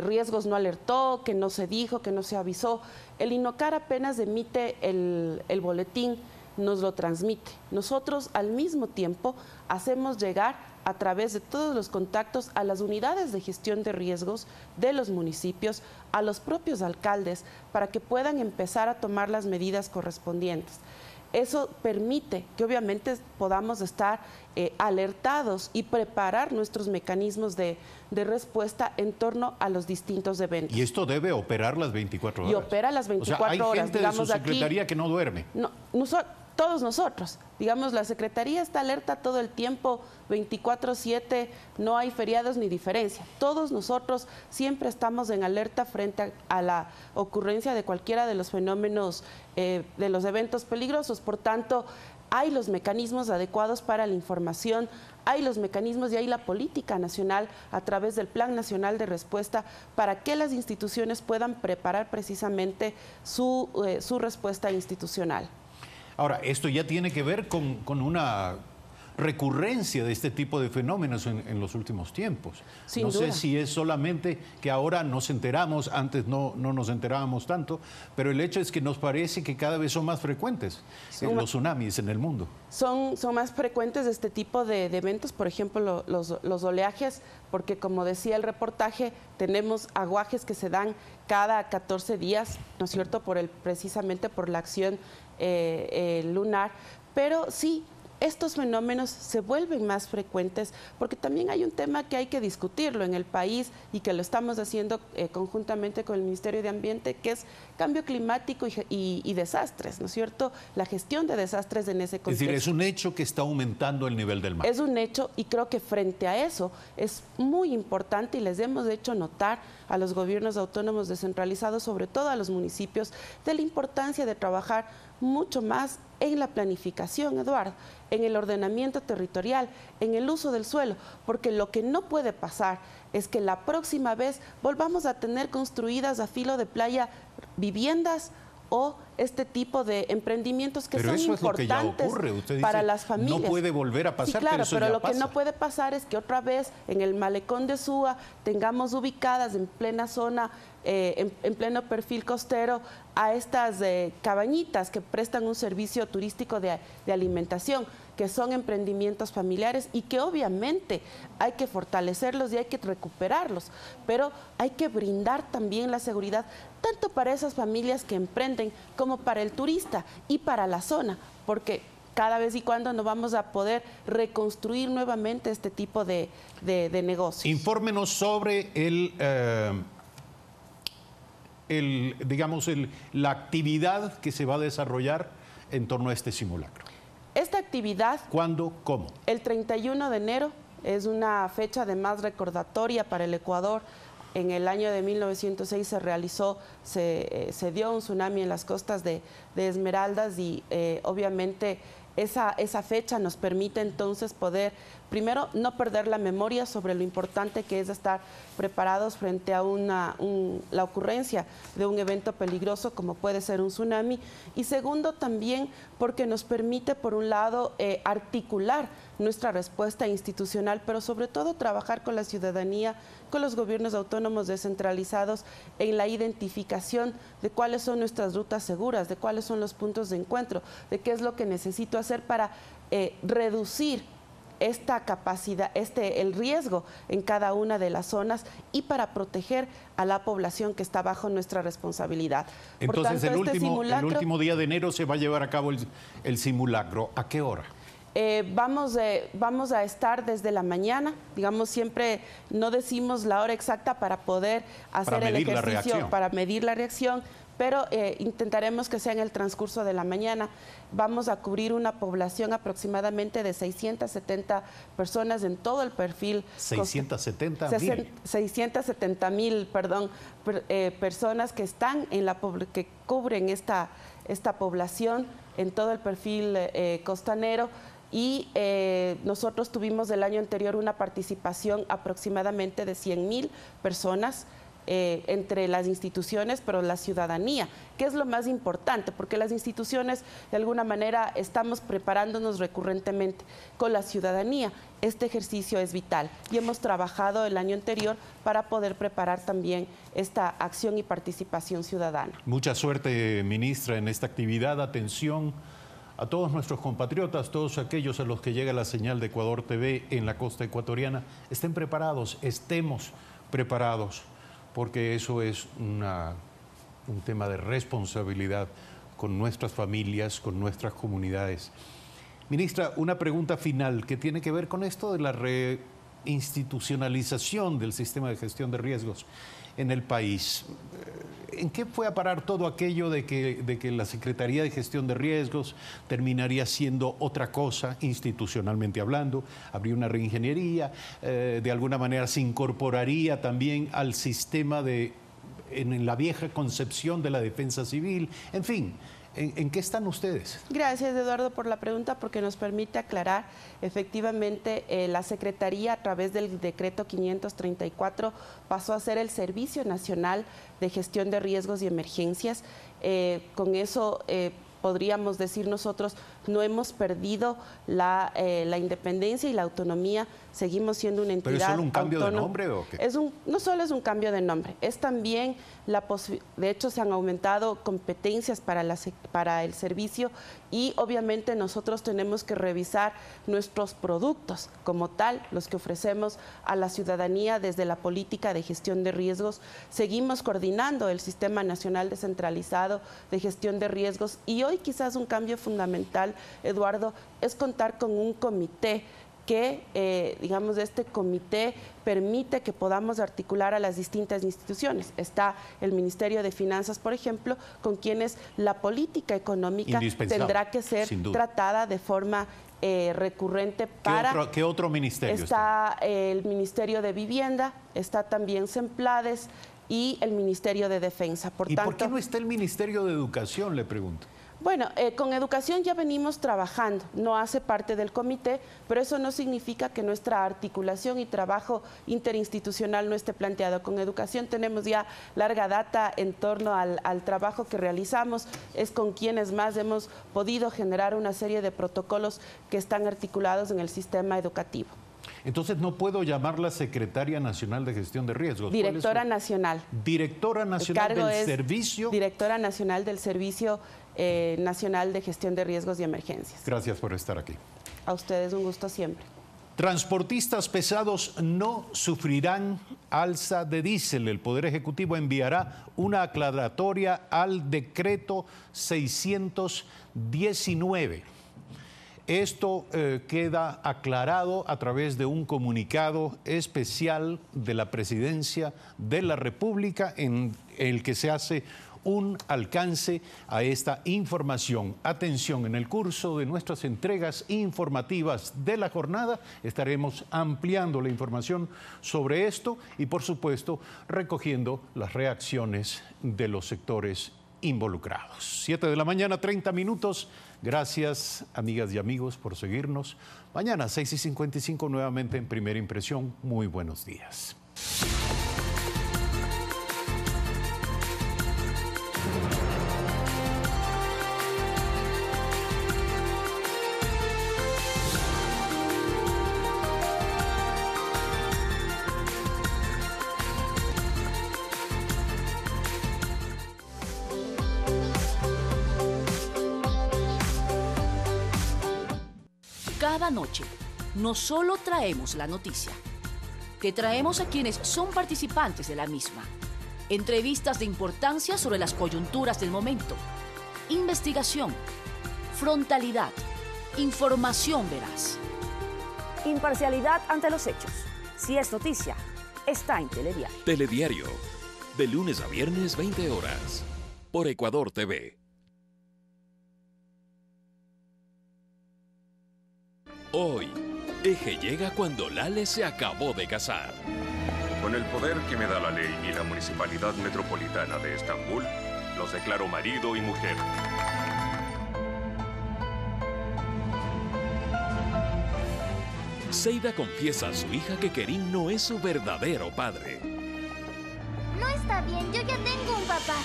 riesgos no alertó, que no se dijo, que no se avisó. El INOCAR apenas emite el boletín, nos lo transmite. Nosotros al mismo tiempo hacemos llegar a través de todos los contactos a las unidades de gestión de riesgos de los municipios, a los propios alcaldes, para que puedan empezar a tomar las medidas correspondientes. Eso permite que obviamente podamos estar alertados y preparar nuestros mecanismos de respuesta en torno a los distintos eventos. Y esto debe operar las 24 horas. Y opera las 24 hay horas. Gente digamos, de su secretaría aquí, que no duerme. No, todos nosotros, digamos, la Secretaría está alerta todo el tiempo, 24/7, no hay feriados ni diferencia. Todos nosotros siempre estamos en alerta frente a la ocurrencia de cualquiera de los fenómenos, de los eventos peligrosos. Por tanto, hay los mecanismos adecuados para la información, hay los mecanismos y hay la política nacional a través del Plan Nacional de Respuesta para que las instituciones puedan preparar precisamente su respuesta institucional. Ahora, esto ya tiene que ver con una recurrencia de este tipo de fenómenos en los últimos tiempos. No sé si es solamente que ahora nos enteramos, antes no nos enterábamos tanto, pero el hecho es que nos parece que cada vez son más frecuentes los tsunamis en el mundo. Son más frecuentes este tipo de eventos, por ejemplo, los oleajes, porque como decía el reportaje, tenemos aguajes que se dan cada 14 días, ¿no es cierto?, precisamente por la acción lunar, pero sí, estos fenómenos se vuelven más frecuentes porque también hay un tema que hay que discutirlo en el país y que lo estamos haciendo conjuntamente con el Ministerio de Ambiente, que es cambio climático y desastres, ¿no es cierto? La gestión de desastres en ese contexto. Es decir, es un hecho que está aumentando el nivel del mar. Es un hecho y creo que frente a eso es muy importante y les hemos hecho notar a los gobiernos autónomos descentralizados, sobre todo a los municipios, de la importancia de trabajar mucho más en la planificación, Eduardo, en el ordenamiento territorial, en el uso del suelo, porque lo que no puede pasar es que la próxima vez volvamos a tener construidas a filo de playa viviendas o este tipo de emprendimientos que son importantes para las familias. No puede volver a pasar, sí, claro, pero lo que no puede pasar es que otra vez en el malecón de Súa tengamos ubicadas en plena zona, en pleno perfil costero, a estas cabañitas que prestan un servicio turístico de alimentación, que son emprendimientos familiares y que obviamente hay que fortalecerlos y hay que recuperarlos, pero hay que brindar también la seguridad tanto para esas familias que emprenden como para el turista y para la zona, porque cada vez y cuando no vamos a poder reconstruir nuevamente este tipo de negocios. Infórmenos sobre la actividad que se va a desarrollar en torno a este simulacro. Esta actividad... ¿Cuándo? ¿Cómo? El 31 de enero es una fecha además recordatoria para el Ecuador. En el año de 1906 se dio un tsunami en las costas de Esmeraldas y obviamente esa fecha nos permite entonces poder, primero, no perder la memoria sobre lo importante que es estar preparados frente a la ocurrencia de un evento peligroso como puede ser un tsunami, y segundo también porque nos permite por un lado articular nuestra respuesta institucional, pero sobre todo trabajar con la ciudadanía, con los gobiernos autónomos descentralizados en la identificación de cuáles son nuestras rutas seguras, de cuáles son los puntos de encuentro, de qué es lo que necesito hacer para reducir esta capacidad, el riesgo en cada una de las zonas y para proteger a la población que está bajo nuestra responsabilidad. Entonces, el último día de enero se va a llevar a cabo el simulacro. ¿A qué hora? Vamos a estar desde la mañana, digamos, siempre no decimos la hora exacta para poder hacer el ejercicio, para medir la reacción, pero intentaremos que sea en el transcurso de la mañana. Vamos a cubrir una población aproximadamente de 670 personas en todo el perfil. 670.000, perdón, personas que están que cubren esta población en todo el perfil costanero. Y nosotros tuvimos el año anterior una participación aproximadamente de 100.000 personas entre las instituciones, pero la ciudadanía, que es lo más importante, porque las instituciones de alguna manera estamos preparándonos recurrentemente. Con la ciudadanía este ejercicio es vital y hemos trabajado el año anterior para poder preparar también esta acción y participación ciudadana. Mucha suerte, ministra, en esta actividad. Atención a todos nuestros compatriotas, todos aquellos a los que llega la señal de Ecuador TV en la costa ecuatoriana, estén preparados, estemos preparados, porque eso es un tema de responsabilidad con nuestras familias, con nuestras comunidades. Ministra, una pregunta final que tiene que ver con esto de la reinstitucionalización del sistema de gestión de riesgos en el país. ¿En qué fue a parar todo aquello de que la Secretaría de Gestión de Riesgos terminaría siendo otra cosa, institucionalmente hablando? Habría una reingeniería, de alguna manera se incorporaría también al sistema en la vieja concepción de la defensa civil, en fin. ¿En qué están ustedes? Gracias, Eduardo, por la pregunta, porque nos permite aclarar. Efectivamente, la Secretaría, a través del decreto 534, pasó a ser el Servicio Nacional de Gestión de Riesgos y Emergencias. Con eso podríamos decir nosotros, no hemos perdido la independencia y la autonomía, seguimos siendo una entidad autónoma. ¿Pero es solo un cambio autónoma. de nombre o qué? No solo es un cambio de nombre, es también de hecho se han aumentado competencias para el servicio y obviamente nosotros tenemos que revisar nuestros productos como tal, los que ofrecemos a la ciudadanía desde la política de gestión de riesgos. Seguimos coordinando el Sistema Nacional Descentralizado de Gestión de Riesgos y hoy quizás un cambio fundamental, Eduardo, es contar con un comité que, digamos, este comité permite que podamos articular a las distintas instituciones. Está el Ministerio de Finanzas, por ejemplo, con quienes la política económica tendrá que ser tratada de forma recurrente para... ¿Qué otro ministerio está? El Ministerio de Vivienda, está también Semplades y el Ministerio de Defensa. ¿Por qué no está el Ministerio de Educación, le pregunto? Bueno, con educación ya venimos trabajando, no hace parte del comité, pero eso no significa que nuestra articulación y trabajo interinstitucional no esté planteado. Con educación tenemos ya larga data en torno al trabajo que realizamos, es con quienes más hemos podido generar una serie de protocolos que están articulados en el sistema educativo. Entonces no puedo llamarla Secretaria Nacional de Gestión de Riesgos. Directora Nacional. Directora Nacional del Servicio. Directora Nacional del Servicio Nacional de Gestión de Riesgos y Emergencias. Gracias por estar aquí. A ustedes un gusto siempre. Transportistas pesados no sufrirán alza de diésel. El Poder Ejecutivo enviará una aclaratoria al decreto 619. Esto queda aclarado a través de un comunicado especial de la Presidencia de la República en el que se hace un alcance a esta información. Atención, en el curso de nuestras entregas informativas de la jornada estaremos ampliando la información sobre esto y, por supuesto, recogiendo las reacciones de los sectores involucrados. 7 de la mañana, 30 minutos. Gracias, amigas y amigos, por seguirnos. Mañana, 6:55, nuevamente en Primera Impresión. Muy buenos días. Cada noche, no solo traemos la noticia, te traemos a quienes son participantes de la misma. Entrevistas de importancia sobre las coyunturas del momento, investigación, frontalidad, información veraz. Imparcialidad ante los hechos. Si es noticia, está en Telediario. Telediario, de lunes a viernes 20 horas, por Ecuador TV. Hoy, Eje llega cuando Lale se acabó de casar. Con el poder que me da la ley y la Municipalidad Metropolitana de Estambul, los declaro marido y mujer. Seida confiesa a su hija que Kerim no es su verdadero padre. No está bien, yo ya tengo un papá.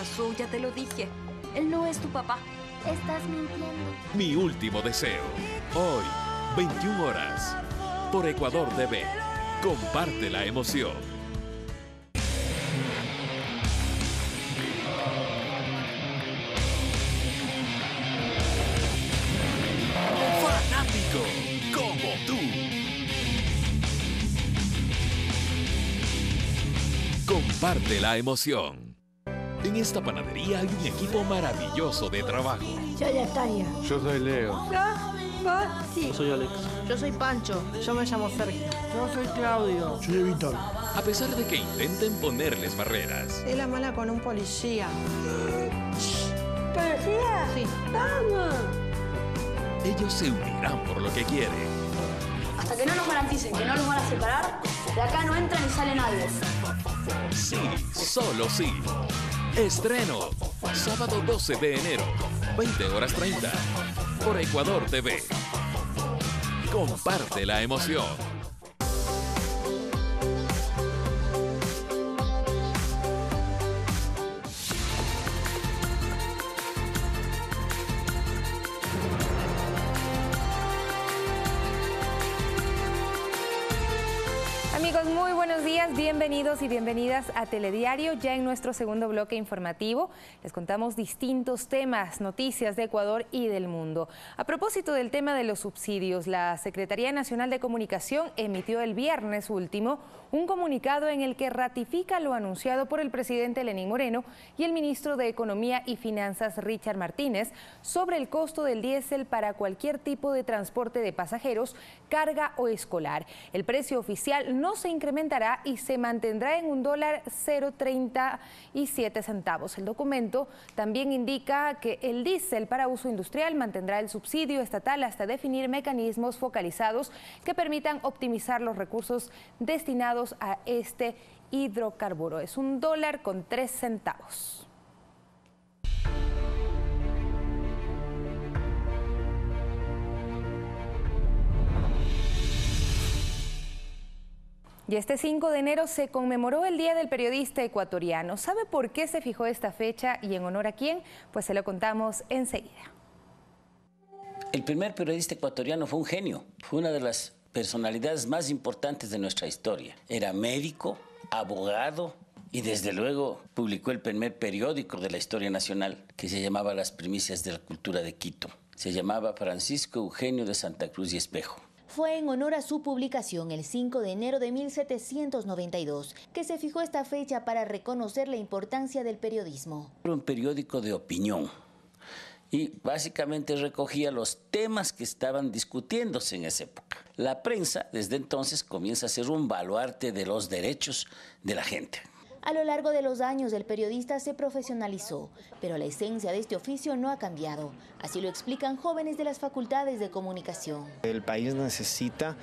Azul, ya te lo dije. Él no es tu papá. Estás mintiendo. Mi último deseo. Hoy, 21 horas. Por Ecuador TV. Comparte la emoción. Fanático como tú. Comparte la emoción. En esta panadería hay un equipo maravilloso de trabajo. Soy Natalia. Yo soy Leo. ¿Vos? Sí. Yo soy Alex. Yo soy Pancho. Yo me llamo Sergio. Yo soy Claudio. Soy Víctor. A pesar de que intenten ponerles barreras. Es la mala con un policía. ¿Policía? Sí. ¡Vamos! Ellos se unirán por lo que quieren. Hasta que no nos garanticen que no los van a separar, de acá no entran ni salen nadie. Sí, solo sí. Estreno, sábado 12 de enero, 20:30, por Ecuador TV. Comparte la emoción. Amigos, muy buenos días, bienvenidos y bienvenidas a Telediario. Ya en nuestro segundo bloque informativo les contamos distintos temas, noticias de Ecuador y del mundo. A propósito del tema de los subsidios, la Secretaría Nacional de Comunicación emitió el viernes último un comunicado en el que ratifica lo anunciado por el presidente Lenín Moreno y el ministro de Economía y Finanzas Richard Martínez sobre el costo del diésel para cualquier tipo de transporte de pasajeros, carga o escolar. El precio oficial no se incrementará y se mantendrá en $1.037. El documento también indica que el diésel para uso industrial mantendrá el subsidio estatal hasta definir mecanismos focalizados que permitan optimizar los recursos destinados a este hidrocarburo. Es $1.03. Y este 5 de enero se conmemoró el Día del Periodista Ecuatoriano. ¿Sabe por qué se fijó esta fecha y en honor a quién? Pues se lo contamos enseguida. El primer periodista ecuatoriano fue un genio, fue una de las personalidades más importantes de nuestra historia. Era médico, abogado y desde luego publicó el primer periódico de la historia nacional que se llamaba Las Primicias de la Cultura de Quito. Se llamaba Francisco Eugenio de Santa Cruz y Espejo. Fue en honor a su publicación el 5 de enero de 1792 que se fijó esta fecha para reconocer la importancia del periodismo. Era un periódico de opinión y básicamente recogía los temas que estaban discutiéndose en esa época. La prensa desde entonces comienza a ser un baluarte de los derechos de la gente. A lo largo de los años el periodista se profesionalizó, pero la esencia de este oficio no ha cambiado. Así lo explican jóvenes de las facultades de comunicación. El país necesita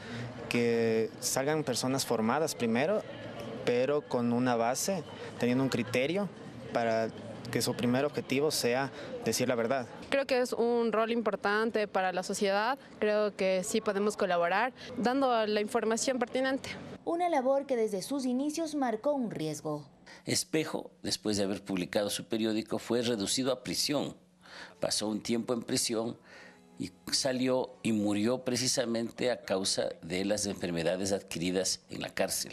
que salgan personas formadas primero, pero con una base, teniendo un criterio para que su primer objetivo sea decir la verdad. Creo que es un rol importante para la sociedad, creo que sí podemos colaborar dando la información pertinente. Una labor que desde sus inicios marcó un riesgo. Espejo, después de haber publicado su periódico, fue reducido a prisión. Pasó un tiempo en prisión y salió y murió precisamente a causa de las enfermedades adquiridas en la cárcel.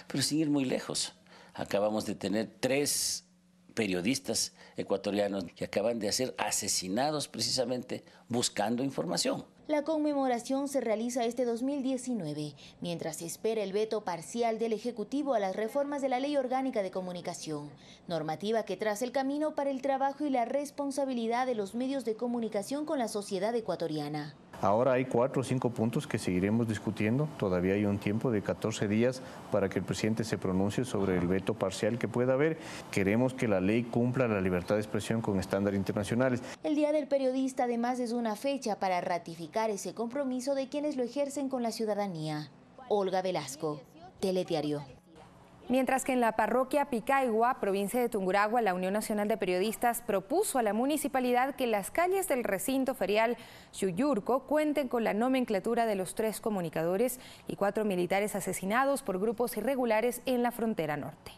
Pero sin ir muy lejos, acabamos de tener 3 periodistas ecuatorianos que acaban de ser asesinados precisamente buscando información. La conmemoración se realiza este 2019, mientras se espera el veto parcial del Ejecutivo a las reformas de la Ley Orgánica de Comunicación, normativa que traza el camino para el trabajo y la responsabilidad de los medios de comunicación con la sociedad ecuatoriana. Ahora hay 4 o 5 puntos que seguiremos discutiendo. Todavía hay un tiempo de 14 días para que el presidente se pronuncie sobre el veto parcial que pueda haber. Queremos que la ley cumpla la libertad de expresión con estándares internacionales. El Día del Periodista además es una fecha para ratificar ese compromiso de quienes lo ejercen con la ciudadanía. Olga Velasco, Telediario. Mientras que en la parroquia Picaigua, provincia de Tungurahua, la Unión Nacional de Periodistas propuso a la municipalidad que las calles del recinto ferial Xuyurco cuenten con la nomenclatura de los 3 comunicadores y 4 militares asesinados por grupos irregulares en la frontera norte.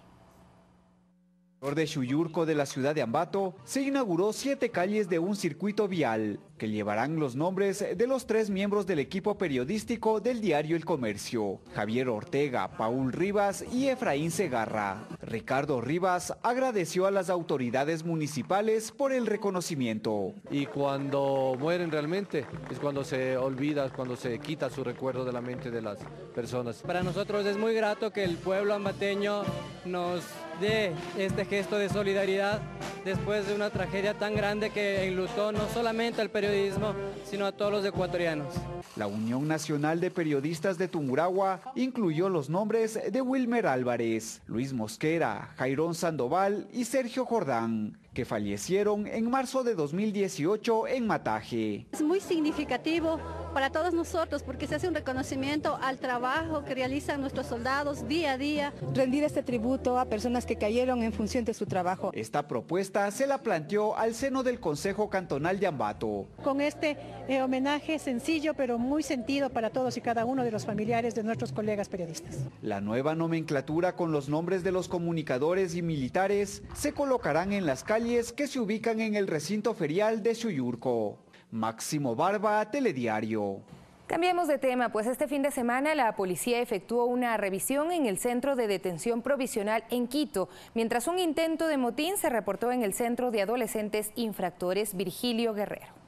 De Xuyurco de la ciudad de Ambato se inauguró 7 calles de un circuito vial que llevarán los nombres de los 3 miembros del equipo periodístico del diario El Comercio: Javier Ortega, Paul Rivas y Efraín Segarra. Ricardo Rivas agradeció a las autoridades municipales por el reconocimiento. Y cuando mueren realmente es cuando se olvida, cuando se quita su recuerdo de la mente de las personas. Para nosotros es muy grato que el pueblo ambateño nos de este gesto de solidaridad después de una tragedia tan grande que enlutó no solamente al periodismo, sino a todos los ecuatorianos. La Unión Nacional de Periodistas de Tungurahua incluyó los nombres de Wilmer Álvarez, Luis Mosquera, Jairón Sandoval y Sergio Jordán, que fallecieron en marzo de 2018 en Mataje. Es muy significativo para todos nosotros porque se hace un reconocimiento al trabajo que realizan nuestros soldados día a día. Rendir este tributo a personas que cayeron en función de su trabajo. Esta propuesta se la planteó al seno del Consejo Cantonal de Ambato. Con este homenaje sencillo pero muy sentido para todos y cada uno de los familiares de nuestros colegas periodistas. La nueva nomenclatura con los nombres de los comunicadores y militares se colocarán en las calles que se ubican en el recinto ferial de Xuyurco. Máximo Barba, Telediario. Cambiemos de tema, pues este fin de semana la policía efectuó una revisión en el centro de detención provisional en Quito, mientras un intento de motín se reportó en el centro de adolescentes infractores Virgilio Guerrero.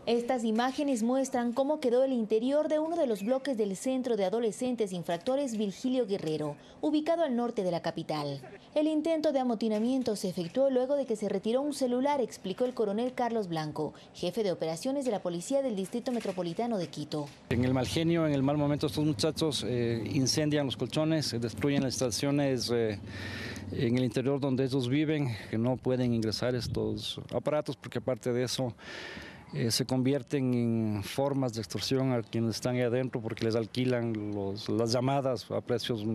Estas imágenes muestran cómo quedó el interior de uno de los bloques del Centro de Adolescentes Infractores Virgilio Guerrero, ubicado al norte de la capital. El intento de amotinamiento se efectuó luego de que se retiró un celular, explicó el coronel Carlos Blanco, jefe de operaciones de la Policía del Distrito Metropolitano de Quito. En el mal genio, en el mal momento, estos muchachos incendian los colchones, destruyen las estaciones en el interior donde ellos viven, que no pueden ingresar estos aparatos porque aparte de eso se convierten en formas de extorsión a quienes están ahí adentro porque les alquilan las llamadas a precios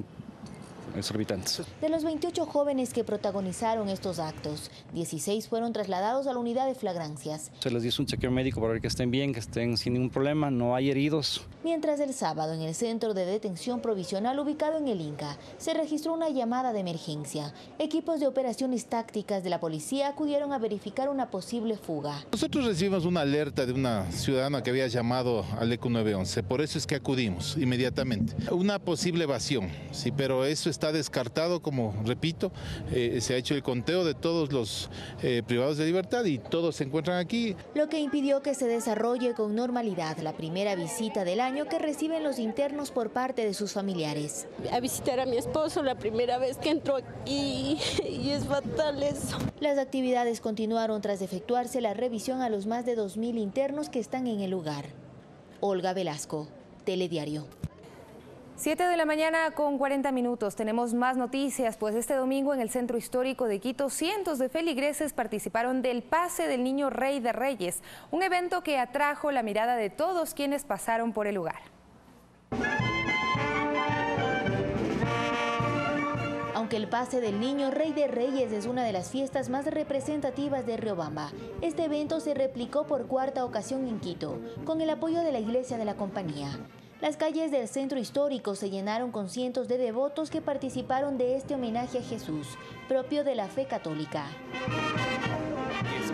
exorbitantes. De los 28 jóvenes que protagonizaron estos actos, 16 fueron trasladados a la unidad de flagrancias. Se les hizo un chequeo médico para ver que estén bien, que estén sin ningún problema, no hay heridos. Mientras el sábado en el centro de detención provisional ubicado en el Inca se registró una llamada de emergencia. Equipos de operaciones tácticas de la policía acudieron a verificar una posible fuga. Nosotros recibimos una alerta de una ciudadana que había llamado al ECU 911, por eso es que acudimos inmediatamente. Una posible evasión, sí, pero eso está descartado, como repito, se ha hecho el conteo de todos los privados de libertad y todos se encuentran aquí. Lo que impidió que se desarrolle con normalidad la primera visita del año que reciben los internos por parte de sus familiares. A visitar a mi esposo la primera vez que entró aquí y es fatal eso. Las actividades continuaron tras efectuarse la revisión a los más de 2.000 internos que están en el lugar. Olga Velasco, Telediario. 7 de la mañana con 40 minutos. Tenemos más noticias, pues este domingo en el Centro Histórico de Quito, cientos de feligreses participaron del Pase del Niño Rey de Reyes, un evento que atrajo la mirada de todos quienes pasaron por el lugar. Aunque el Pase del Niño Rey de Reyes es una de las fiestas más representativas de Riobamba, este evento se replicó por cuarta ocasión en Quito, con el apoyo de la Iglesia de la Compañía. Las calles del centro histórico se llenaron con cientos de devotos que participaron de este homenaje a Jesús, propio de la fe católica.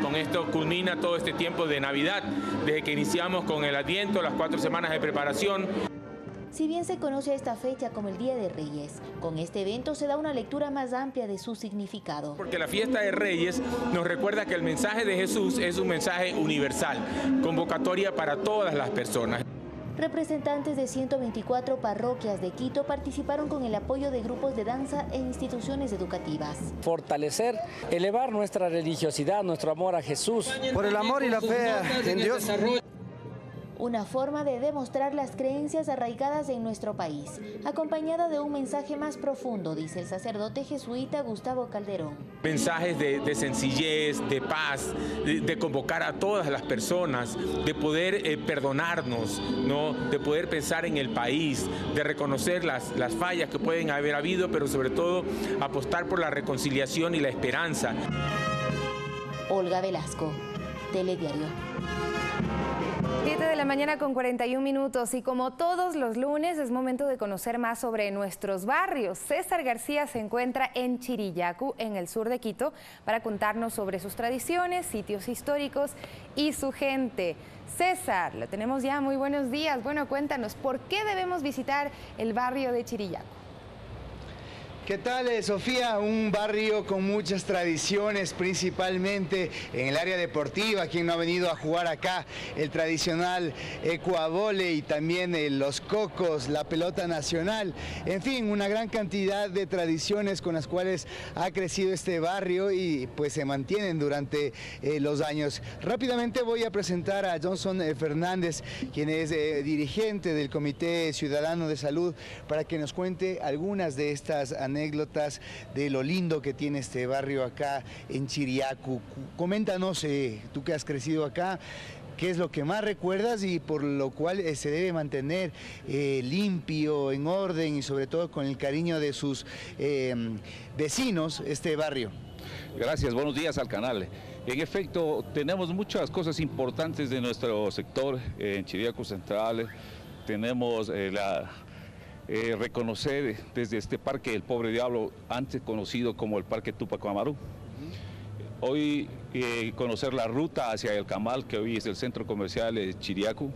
Con esto culmina todo este tiempo de Navidad, desde que iniciamos con el Adviento, las 4 semanas de preparación. Si bien se conoce esta fecha como el Día de Reyes, con este evento se da una lectura más amplia de su significado. Porque la fiesta de Reyes nos recuerda que el mensaje de Jesús es un mensaje universal, convocatoria para todas las personas. Representantes de 124 parroquias de Quito participaron con el apoyo de grupos de danza e instituciones educativas. Fortalecer, elevar nuestra religiosidad, nuestro amor a Jesús. Por el amor y la fe en Dios. Una forma de demostrar las creencias arraigadas en nuestro país, acompañada de un mensaje más profundo, dice el sacerdote jesuita Gustavo Calderón. Mensajes de sencillez, de paz, de convocar a todas las personas, de poder perdonarnos, ¿no? De poder pensar en el país, de reconocer las fallas que pueden haber habido, pero sobre todo apostar por la reconciliación y la esperanza. Olga Velasco, Telediario. 7 de la mañana con 41 minutos y como todos los lunes es momento de conocer más sobre nuestros barrios. César García se encuentra en Chirillacu, en el sur de Quito, para contarnos sobre sus tradiciones, sitios históricos y su gente. César, lo tenemos ya, muy buenos días. Bueno, cuéntanos, ¿por qué debemos visitar el barrio de Chirillacu? ¿Qué tal, Sofía? Un barrio con muchas tradiciones, principalmente en el área deportiva. Quien no ha venido a jugar acá, el tradicional ecuavole y también los cocos, la pelota nacional. En fin, una gran cantidad de tradiciones con las cuales ha crecido este barrio y pues se mantienen durante los años. Rápidamente voy a presentar a Johnson Fernández, quien es dirigente del Comité Ciudadano de Salud, para que nos cuente algunas de estas anécdotas de lo lindo que tiene este barrio acá en Chiriacu. Coméntanos, tú que has crecido acá, ¿qué es lo que más recuerdas y por lo cual se debe mantener limpio, en orden y sobre todo con el cariño de sus vecinos este barrio? Gracias, buenos días al canal. En efecto, tenemos muchas cosas importantes de nuestro sector en Chiriacu Central. Tenemos reconocer desde este parque El Pobre Diablo, antes conocido como el Parque Túpac Amaru. Hoy conocer la ruta hacia el Camal, que hoy es el centro comercial de Chiriacu.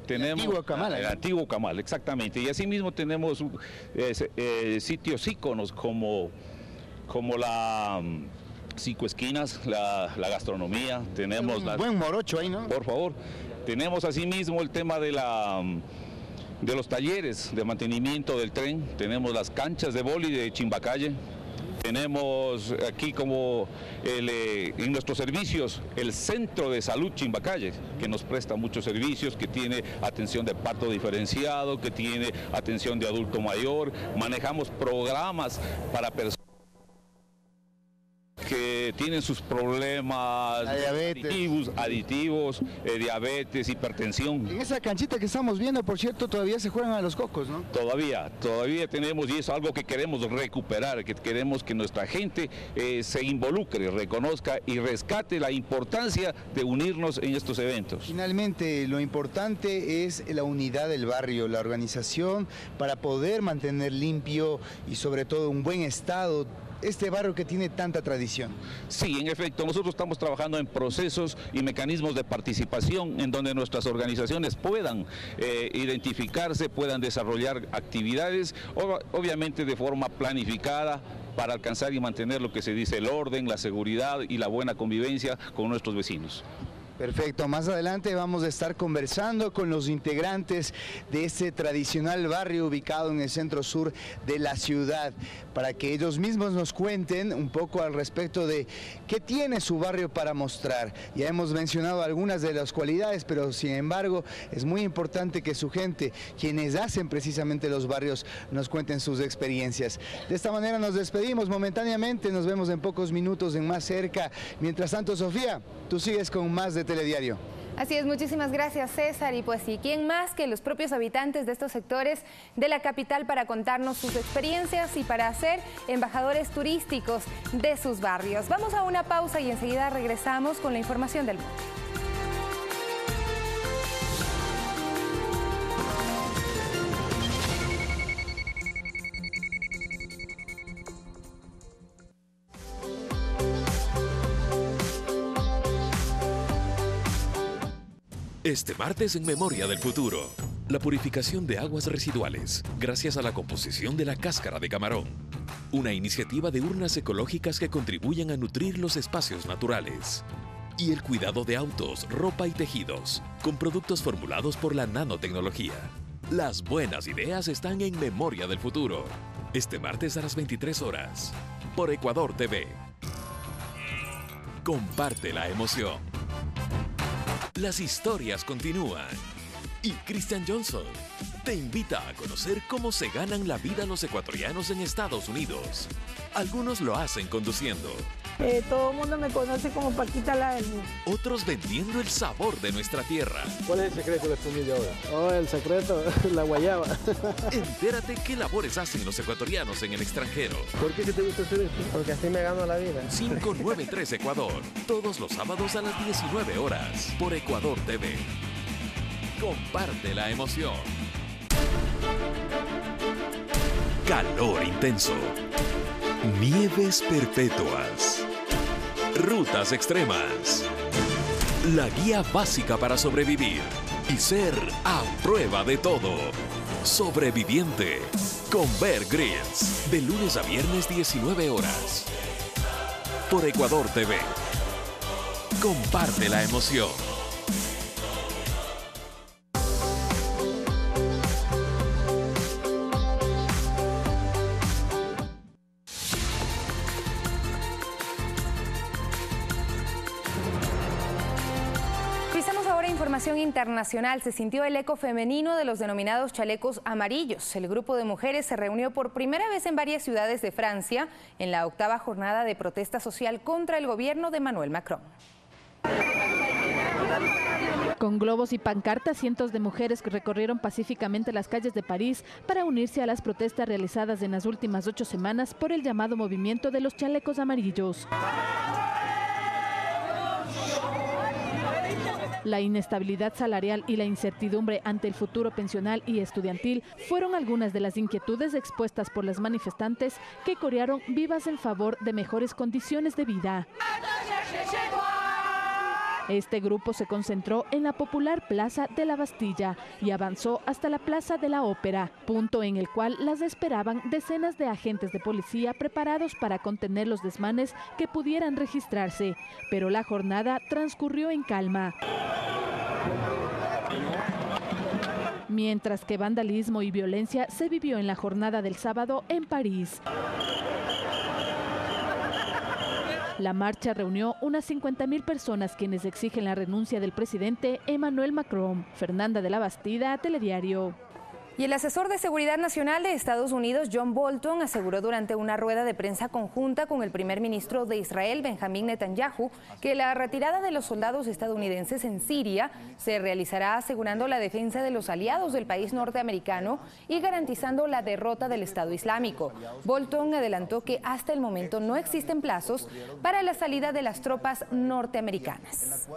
Tenemos el antiguo Camal, el antiguo Camal, exactamente. Y asimismo tenemos sitios íconos como la Cinco Esquinas, la gastronomía. Tenemos un buen morocho ahí, ¿no? Por favor. Tenemos asimismo el tema de los talleres de mantenimiento del tren. Tenemos las canchas de vóley de Chimbacalle. Tenemos aquí como en nuestros servicios el Centro de Salud Chimbacalle, que nos presta muchos servicios, que tiene atención de parto diferenciado, que tiene atención de adulto mayor. Manejamos programas para personas que tienen sus problemas aditivos, diabetes, hipertensión. En esa canchita que estamos viendo, por cierto, todavía se juegan a los cocos, ¿no? Todavía tenemos, y es algo que queremos recuperar, que queremos que nuestra gente se involucre, reconozca y rescate la importancia de unirnos en estos eventos. Finalmente, lo importante es la unidad del barrio, la organización para poder mantener limpio y sobre todo un buen estado este barrio que tiene tanta tradición. Sí, en efecto, nosotros estamos trabajando en procesos y mecanismos de participación en donde nuestras organizaciones puedan identificarse, puedan desarrollar actividades, obviamente de forma planificada, para alcanzar y mantener lo que se dice el orden, la seguridad y la buena convivencia con nuestros vecinos. Perfecto, más adelante vamos a estar conversando con los integrantes de este tradicional barrio ubicado en el centro sur de la ciudad, para que ellos mismos nos cuenten un poco al respecto de qué tiene su barrio para mostrar. Ya hemos mencionado algunas de las cualidades, pero sin embargo es muy importante que su gente, quienes hacen precisamente los barrios, nos cuenten sus experiencias. De esta manera nos despedimos momentáneamente, nos vemos en pocos minutos en Más Cerca. Mientras tanto, Sofía, tú sigues con más de Telediario. Así es, muchísimas gracias, César. Y pues, ¿y quién más que los propios habitantes de estos sectores de la capital para contarnos sus experiencias y para ser embajadores turísticos de sus barrios? Vamos a una pausa y enseguida regresamos con la información del mundo. Este martes en Memoria del Futuro, la purificación de aguas residuales gracias a la composición de la cáscara de camarón. Una iniciativa de urnas ecológicas que contribuyen a nutrir los espacios naturales. Y el cuidado de autos, ropa y tejidos, con productos formulados por la nanotecnología. Las buenas ideas están en Memoria del Futuro. Este martes a las 23 horas, por Ecuador TV. Comparte la emoción. Las historias continúan y Christian Johnson te invita a conocer cómo se ganan la vida los ecuatorianos en Estados Unidos. Algunos lo hacen conduciendo. Todo el mundo me conoce como Paquita la del... Otros vendiendo el sabor de nuestra tierra. ¿Cuál es el secreto de la espumilla ahora? Oh, el secreto, la guayaba. Entérate qué labores hacen los ecuatorianos en el extranjero. ¿Por qué te gusta hacer esto? Porque así me gano la vida. 593 Ecuador, todos los sábados a las 19 horas, por Ecuador TV. Comparte la emoción. Calor intenso. Nieves perpetuas. Rutas extremas. La guía básica para sobrevivir y ser a prueba de todo. Sobreviviente. con Bear Grylls, de lunes a viernes 19 horas. Por Ecuador TV. Comparte la emoción. Información internacional. Se sintió el eco femenino de los denominados chalecos amarillos. El grupo de mujeres se reunió por primera vez en varias ciudades de Francia en la 8ª jornada de protesta social contra el gobierno de Emmanuel Macron. Con globos y pancartas, cientos de mujeres recorrieron pacíficamente las calles de París para unirse a las protestas realizadas en las últimas 8 semanas por el llamado movimiento de los chalecos amarillos. La inestabilidad salarial y la incertidumbre ante el futuro pensional y estudiantil fueron algunas de las inquietudes expuestas por las manifestantes que corearon vivas en favor de mejores condiciones de vida. Este grupo se concentró en la popular Plaza de la Bastilla y avanzó hasta la Plaza de la Ópera, punto en el cual las esperaban decenas de agentes de policía preparados para contener los desmanes que pudieran registrarse. Pero la jornada transcurrió en calma. Mientras que vandalismo y violencia se vivió en la jornada del sábado en París. La marcha reunió unas 50.000 personas quienes exigen la renuncia del presidente Emmanuel Macron. Fernanda de la Bastida, Telediario. Y el asesor de Seguridad Nacional de Estados Unidos, John Bolton, aseguró durante una rueda de prensa conjunta con el primer ministro de Israel, Benjamín Netanyahu, que la retirada de los soldados estadounidenses en Siria se realizará asegurando la defensa de los aliados del país norteamericano y garantizando la derrota del Estado Islámico. Bolton adelantó que hasta el momento no existen plazos para la salida de las tropas norteamericanas.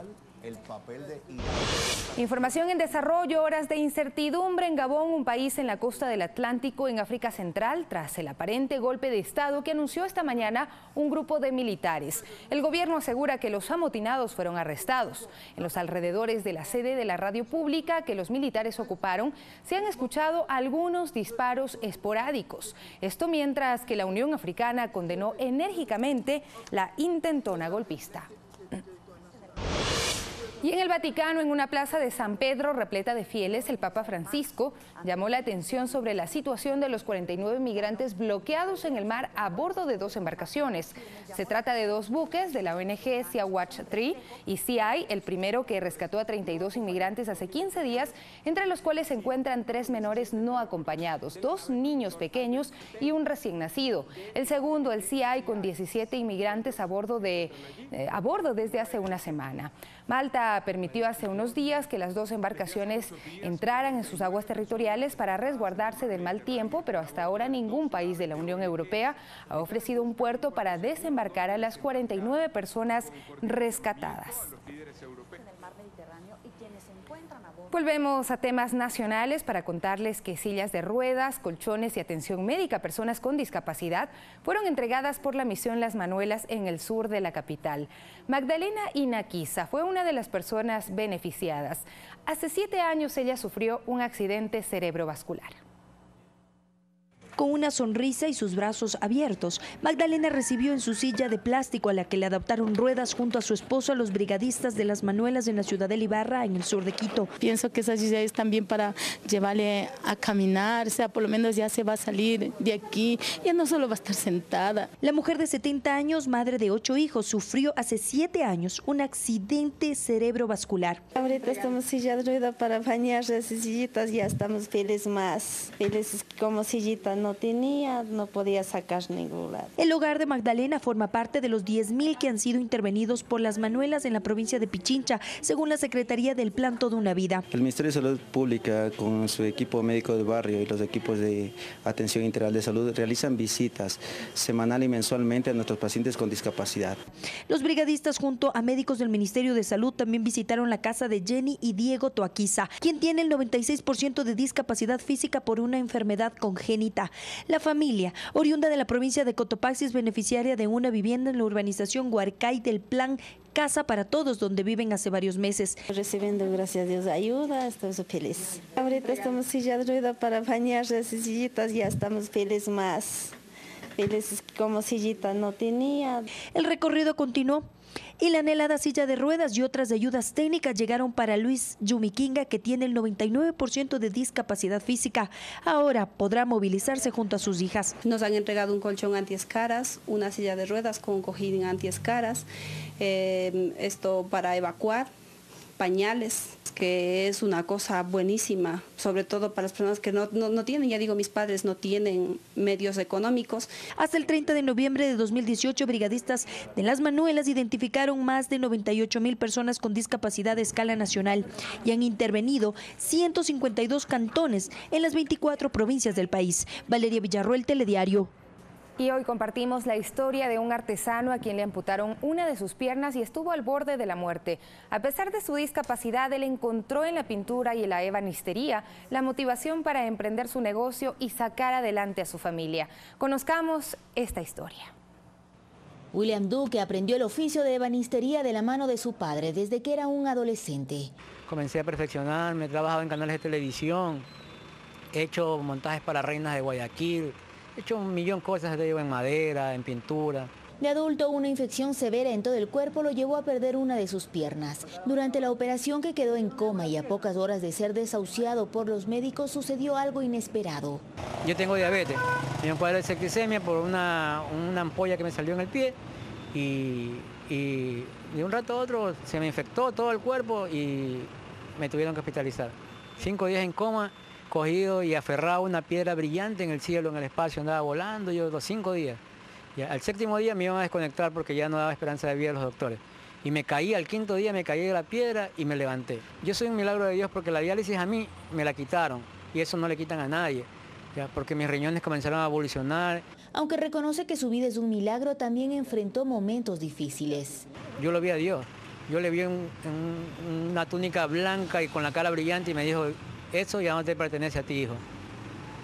Información en desarrollo, horas de incertidumbre en Gabón, un país en la costa del Atlántico en África Central, tras el aparente golpe de Estado que anunció esta mañana un grupo de militares. El gobierno asegura que los amotinados fueron arrestados. En los alrededores de la sede de la radio pública que los militares ocuparon, se han escuchado algunos disparos esporádicos. Esto mientras que la Unión Africana condenó enérgicamente la intentona golpista. Y en el Vaticano, en una plaza de San Pedro repleta de fieles, el Papa Francisco llamó la atención sobre la situación de los 49 migrantes bloqueados en el mar a bordo de 2 embarcaciones. Se trata de 2 buques de la ONG Sea Watch 3 y CI, el primero que rescató a 32 inmigrantes hace 15 días, entre los cuales se encuentran 3 menores no acompañados, 2 niños pequeños y un recién nacido. El segundo, el CI, con 17 inmigrantes a bordo desde hace una semana. Malta permitió hace unos días que las 2 embarcaciones entraran en sus aguas territoriales para resguardarse del mal tiempo, pero hasta ahora ningún país de la Unión Europea ha ofrecido un puerto para desembarcar a las 49 personas rescatadas. Volvemos a temas nacionales para contarles que sillas de ruedas, colchones y atención médica a personas con discapacidad fueron entregadas por la misión Las Manuelas en el sur de la capital. Magdalena Inaquiza fue una de las personas beneficiadas. Hace 7 años ella sufrió un accidente cerebrovascular. Con una sonrisa y sus brazos abiertos, Magdalena recibió en su silla de plástico a la que le adaptaron ruedas junto a su esposo a los brigadistas de Las Manuelas en la ciudad de Ibarra, en el sur de Quito. Pienso que esa silla es también para llevarle a caminar, o sea, por lo menos ya se va a salir de aquí, ya no solo va a estar sentada. La mujer de 70 años, madre de 8 hijos, sufrió hace 7 años un accidente cerebrovascular. Ahorita estamos silla de rueda para bañarse, esas sillitas, ya estamos más felices como sillita no tenía, no podía sacar ningún lado. El hogar de Magdalena forma parte de los 10.000 que han sido intervenidos por Las Manuelas en la provincia de Pichincha, según la Secretaría del Plan Toda una Vida. El Ministerio de Salud Pública, con su equipo médico del barrio y los equipos de atención integral de salud, realizan visitas semanal y mensualmente a nuestros pacientes con discapacidad. Los brigadistas, junto a médicos del Ministerio de Salud, también visitaron la casa de Jenny y Diego Toaquiza, quien tiene el 96% de discapacidad física por una enfermedad congénita. La familia, oriunda de la provincia de Cotopaxi, es beneficiaria de una vivienda en la urbanización Huarcay del Plan Casa para Todos, donde viven hace varios meses. Recibiendo, gracias a Dios, ayuda, estoy feliz. Ahorita estamos silla de rueda para bañar esas sillitas, ya estamos felices más. Felices como sillita no tenía. El recorrido continuó y la anhelada silla de ruedas y otras ayudas técnicas llegaron para Luis Yumiquinga, que tiene el 99% de discapacidad física. Ahora podrá movilizarse junto a sus hijas. Nos han entregado un colchón antiescaras, una silla de ruedas con cojín antiescaras, esto para evacuar, pañales, que es una cosa buenísima, sobre todo para las personas que no tienen, ya digo, mis padres no tienen medios económicos. Hasta el 30 de noviembre de 2018, brigadistas de Las Manuelas identificaron más de 98,000 personas con discapacidad a escala nacional y han intervenido 152 cantones en las 24 provincias del país. Valeria Villarroel, Telediario. Y hoy compartimos la historia de un artesano a quien le amputaron una de sus piernas y estuvo al borde de la muerte. A pesar de su discapacidad, él encontró en la pintura y en la ebanistería la motivación para emprender su negocio y sacar adelante a su familia. Conozcamos esta historia. William Duque aprendió el oficio de ebanistería de la mano de su padre desde que era un adolescente. Comencé a perfeccionarme, he trabajado en canales de televisión, he hecho montajes para reinas de Guayaquil. He hecho 1.000.000 cosas, te digo, en madera, en pintura. De adulto, una infección severa en todo el cuerpo lo llevó a perder una de sus piernas. Durante la operación, que quedó en coma y a pocas horas de ser desahuciado por los médicos, sucedió algo inesperado. Yo tengo diabetes, tengo un cuadro de septicemia por una ampolla que me salió en el pie y de un rato a otro se me infectó todo el cuerpo y me tuvieron que hospitalizar. 5 días en coma, cogido y aferrado a una piedra brillante en el cielo, en el espacio, andaba volando yo los 5 días. Ya, al 7.º día me iban a desconectar porque ya no daba esperanza de vida a los doctores. Y me caí, al 5.º día me caí de la piedra y me levanté. Yo soy un milagro de Dios porque la diálisis a mí me la quitaron y eso no le quitan a nadie, ya, porque mis riñones comenzaron a evolucionar. Aunque reconoce que su vida es un milagro, también enfrentó momentos difíciles. Yo lo vi a Dios, yo le vi una túnica blanca y con la cara brillante y me dijo: eso ya no te pertenece a ti, hijo.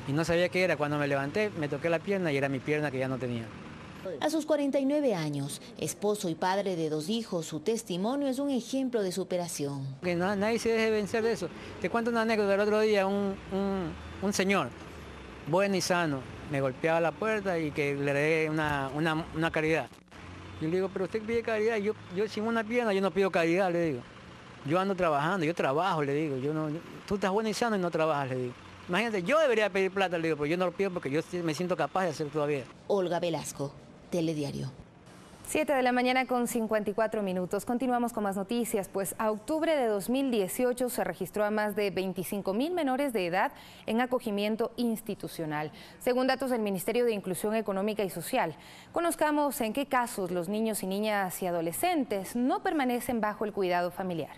Y no sabía qué era. Cuando me levanté, me toqué la pierna y era mi pierna que ya no tenía. A sus 49 años, esposo y padre de 2 hijos, su testimonio es un ejemplo de superación. Que nadie se deje vencer de eso. Te cuento una anécdota. El otro día un señor, bueno y sano, me golpeaba la puerta y que le dé una caridad. Yo le digo: pero usted pide caridad. Yo sin una pierna, yo no pido caridad, le digo. Yo ando trabajando, yo trabajo, le digo. Tú estás bueno y sano y no trabajas, le digo. Imagínate, yo debería pedir plata, le digo, pero yo no lo pido porque yo me siento capaz de hacer todavía. Olga Velasco, Telediario. 7 de la mañana con 54 minutos. Continuamos con más noticias, pues a octubre de 2018 se registró a más de 25,000 menores de edad en acogimiento institucional, según datos del Ministerio de Inclusión Económica y Social. Conozcamos en qué casos los niños y niñas y adolescentes no permanecen bajo el cuidado familiar.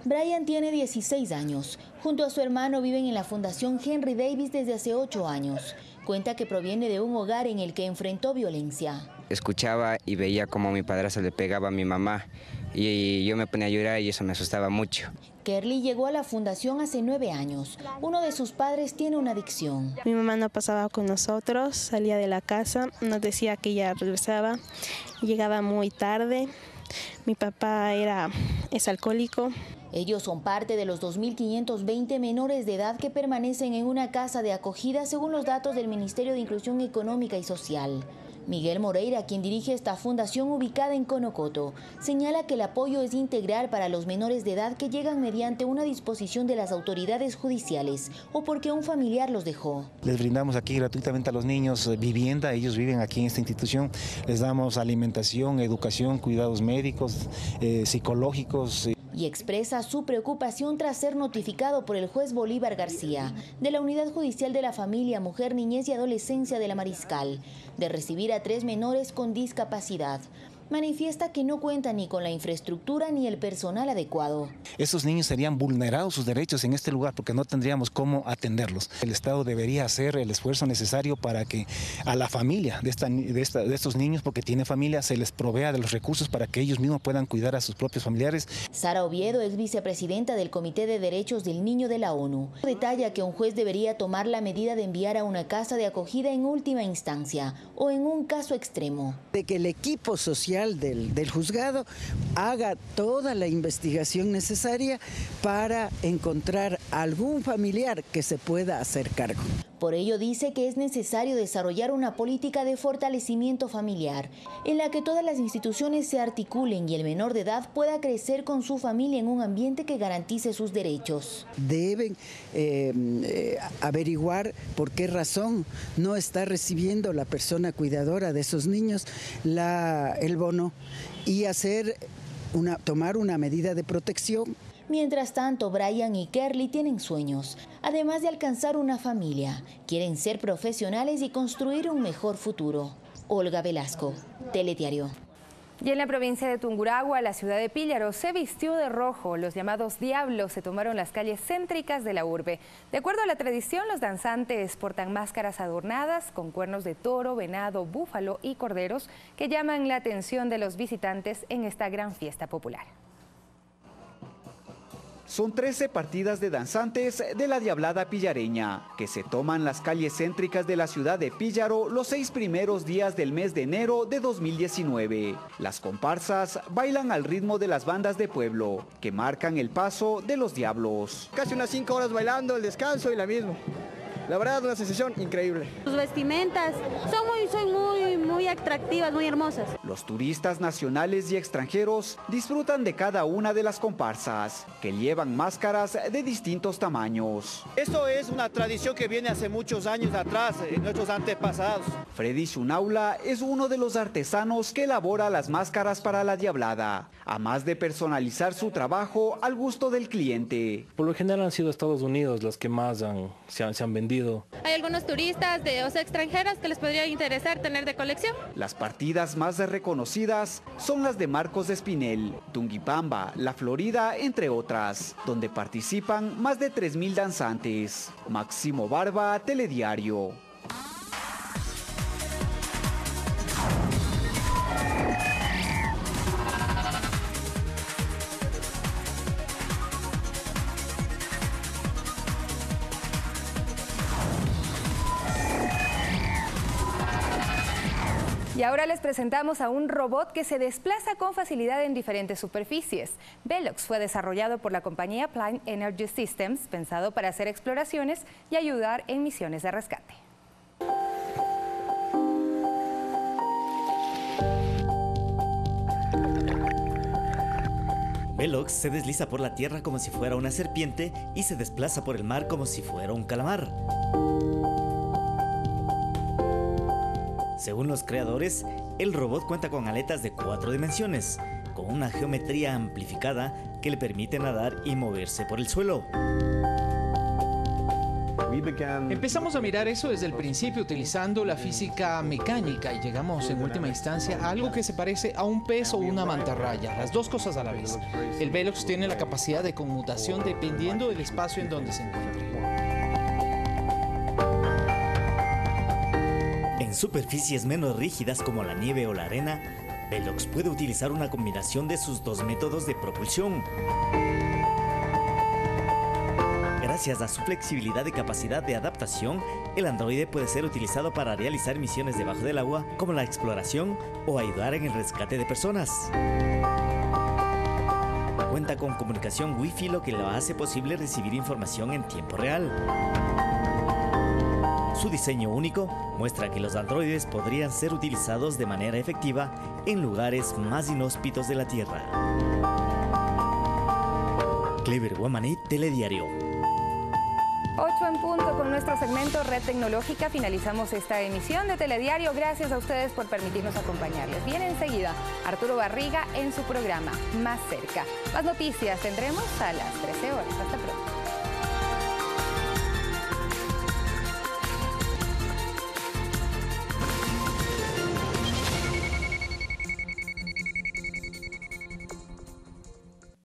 Brian tiene 16 años. Junto a su hermano viven en la Fundación Henry Davis desde hace 8 años. Cuenta que proviene de un hogar en el que enfrentó violencia. Escuchaba y veía cómo mi padrastro le pegaba a mi mamá y yo me ponía a llorar y eso me asustaba mucho. Kerly llegó a la fundación hace 9 años. Uno de sus padres tiene una adicción. Mi mamá no pasaba con nosotros, salía de la casa, nos decía que ella regresaba, llegaba muy tarde. Mi papá es alcohólico. Ellos son parte de los 2.520 menores de edad que permanecen en una casa de acogida según los datos del Ministerio de Inclusión Económica y Social. Miguel Moreira, quien dirige esta fundación ubicada en Conocoto, señala que el apoyo es integral para los menores de edad que llegan mediante una disposición de las autoridades judiciales o porque un familiar los dejó. Les brindamos aquí gratuitamente a los niños vivienda, ellos viven aquí en esta institución, les damos alimentación, educación, cuidados médicos, psicológicos. Y expresa su preocupación tras ser notificado por el juez Bolívar García, de la Unidad Judicial de la Familia, Mujer, Niñez y Adolescencia de la Mariscal, de recibir a 3 menores con discapacidad. Manifiesta que no cuenta ni con la infraestructura ni el personal adecuado. Estos niños serían vulnerados sus derechos en este lugar porque no tendríamos cómo atenderlos. El Estado debería hacer el esfuerzo necesario para que a la familia de estos niños, porque tiene familia, se les provea de los recursos para que ellos mismos puedan cuidar a sus propios familiares. Sara Oviedo es vicepresidenta del Comité de Derechos del Niño de la ONU. Detalla que un juez debería tomar la medida de enviar a una casa de acogida en última instancia o en un caso extremo. De que el equipo social judicial del juzgado haga toda la investigación necesaria para encontrar algún familiar que se pueda hacer cargo. Por ello dice que es necesario desarrollar una política de fortalecimiento familiar, en la que todas las instituciones se articulen y el menor de edad pueda crecer con su familia en un ambiente que garantice sus derechos. Deben averiguar por qué razón no está recibiendo la persona cuidadora de esos niños el bono y tomar una medida de protección. Mientras tanto, Brian y Kerly tienen sueños, además de alcanzar una familia. Quieren ser profesionales y construir un mejor futuro. Olga Velasco, Telediario. Y en la provincia de Tungurahua, la ciudad de Píllaro se vistió de rojo. Los llamados diablos se tomaron las calles céntricas de la urbe. De acuerdo a la tradición, los danzantes portan máscaras adornadas con cuernos de toro, venado, búfalo y corderos que llaman la atención de los visitantes en esta gran fiesta popular. Son 13 partidas de danzantes de la Diablada Pillareña, que se toman las calles céntricas de la ciudad de Píllaro los 6 primeros días del mes de enero de 2019. Las comparsas bailan al ritmo de las bandas de pueblo, que marcan el paso de los diablos. Casi unas 5 horas bailando, el descanso y la misma. La verdad, una sensación increíble. Sus vestimentas son muy atractivas, muy hermosas. Los turistas nacionales y extranjeros disfrutan de cada una de las comparsas, que llevan máscaras de distintos tamaños. Esto es una tradición que viene hace muchos años atrás, nuestros antepasados. Freddy Zunaula es uno de los artesanos que elabora las máscaras para la Diablada, a más de personalizar su trabajo al gusto del cliente. Por lo general han sido Estados Unidos los que más se han vendido. Hay algunos turistas extranjeros que les podría interesar tener de colección. Las partidas más reconocidas son las de Marcos de Espinel, Tungipamba, La Florida, entre otras, donde participan más de 3.000 danzantes. Máximo Barba, Telediario. Y ahora les presentamos a un robot que se desplaza con facilidad en diferentes superficies. Velox fue desarrollado por la compañía Plant Energy Systems, pensado para hacer exploraciones y ayudar en misiones de rescate. Velox se desliza por la tierra como si fuera una serpiente y se desplaza por el mar como si fuera un calamar. Según los creadores, el robot cuenta con aletas de 4 dimensiones, con una geometría amplificada que le permite nadar y moverse por el suelo. Empezamos a mirar eso desde el principio utilizando la física mecánica y llegamos en última instancia a algo que se parece a un pez o una mantarraya, las dos cosas a la vez. El Velox tiene la capacidad de conmutación dependiendo del espacio en donde se encuentre. En superficies menos rígidas como la nieve o la arena, Velox puede utilizar una combinación de sus 2 métodos de propulsión. Gracias a su flexibilidad y capacidad de adaptación, el androide puede ser utilizado para realizar misiones debajo del agua, como la exploración o ayudar en el rescate de personas. Cuenta con comunicación Wi-Fi, lo que lo hace posible recibir información en tiempo real. Su diseño único muestra que los androides podrían ser utilizados de manera efectiva en lugares más inhóspitos de la Tierra. Clever Guamaní, Telediario. 8 en punto con nuestro segmento Red Tecnológica. Finalizamos esta emisión de Telediario. Gracias a ustedes por permitirnos acompañarles. Viene enseguida Arturo Barriga en su programa Más Cerca. Más noticias tendremos a las 13 horas. Hasta pronto.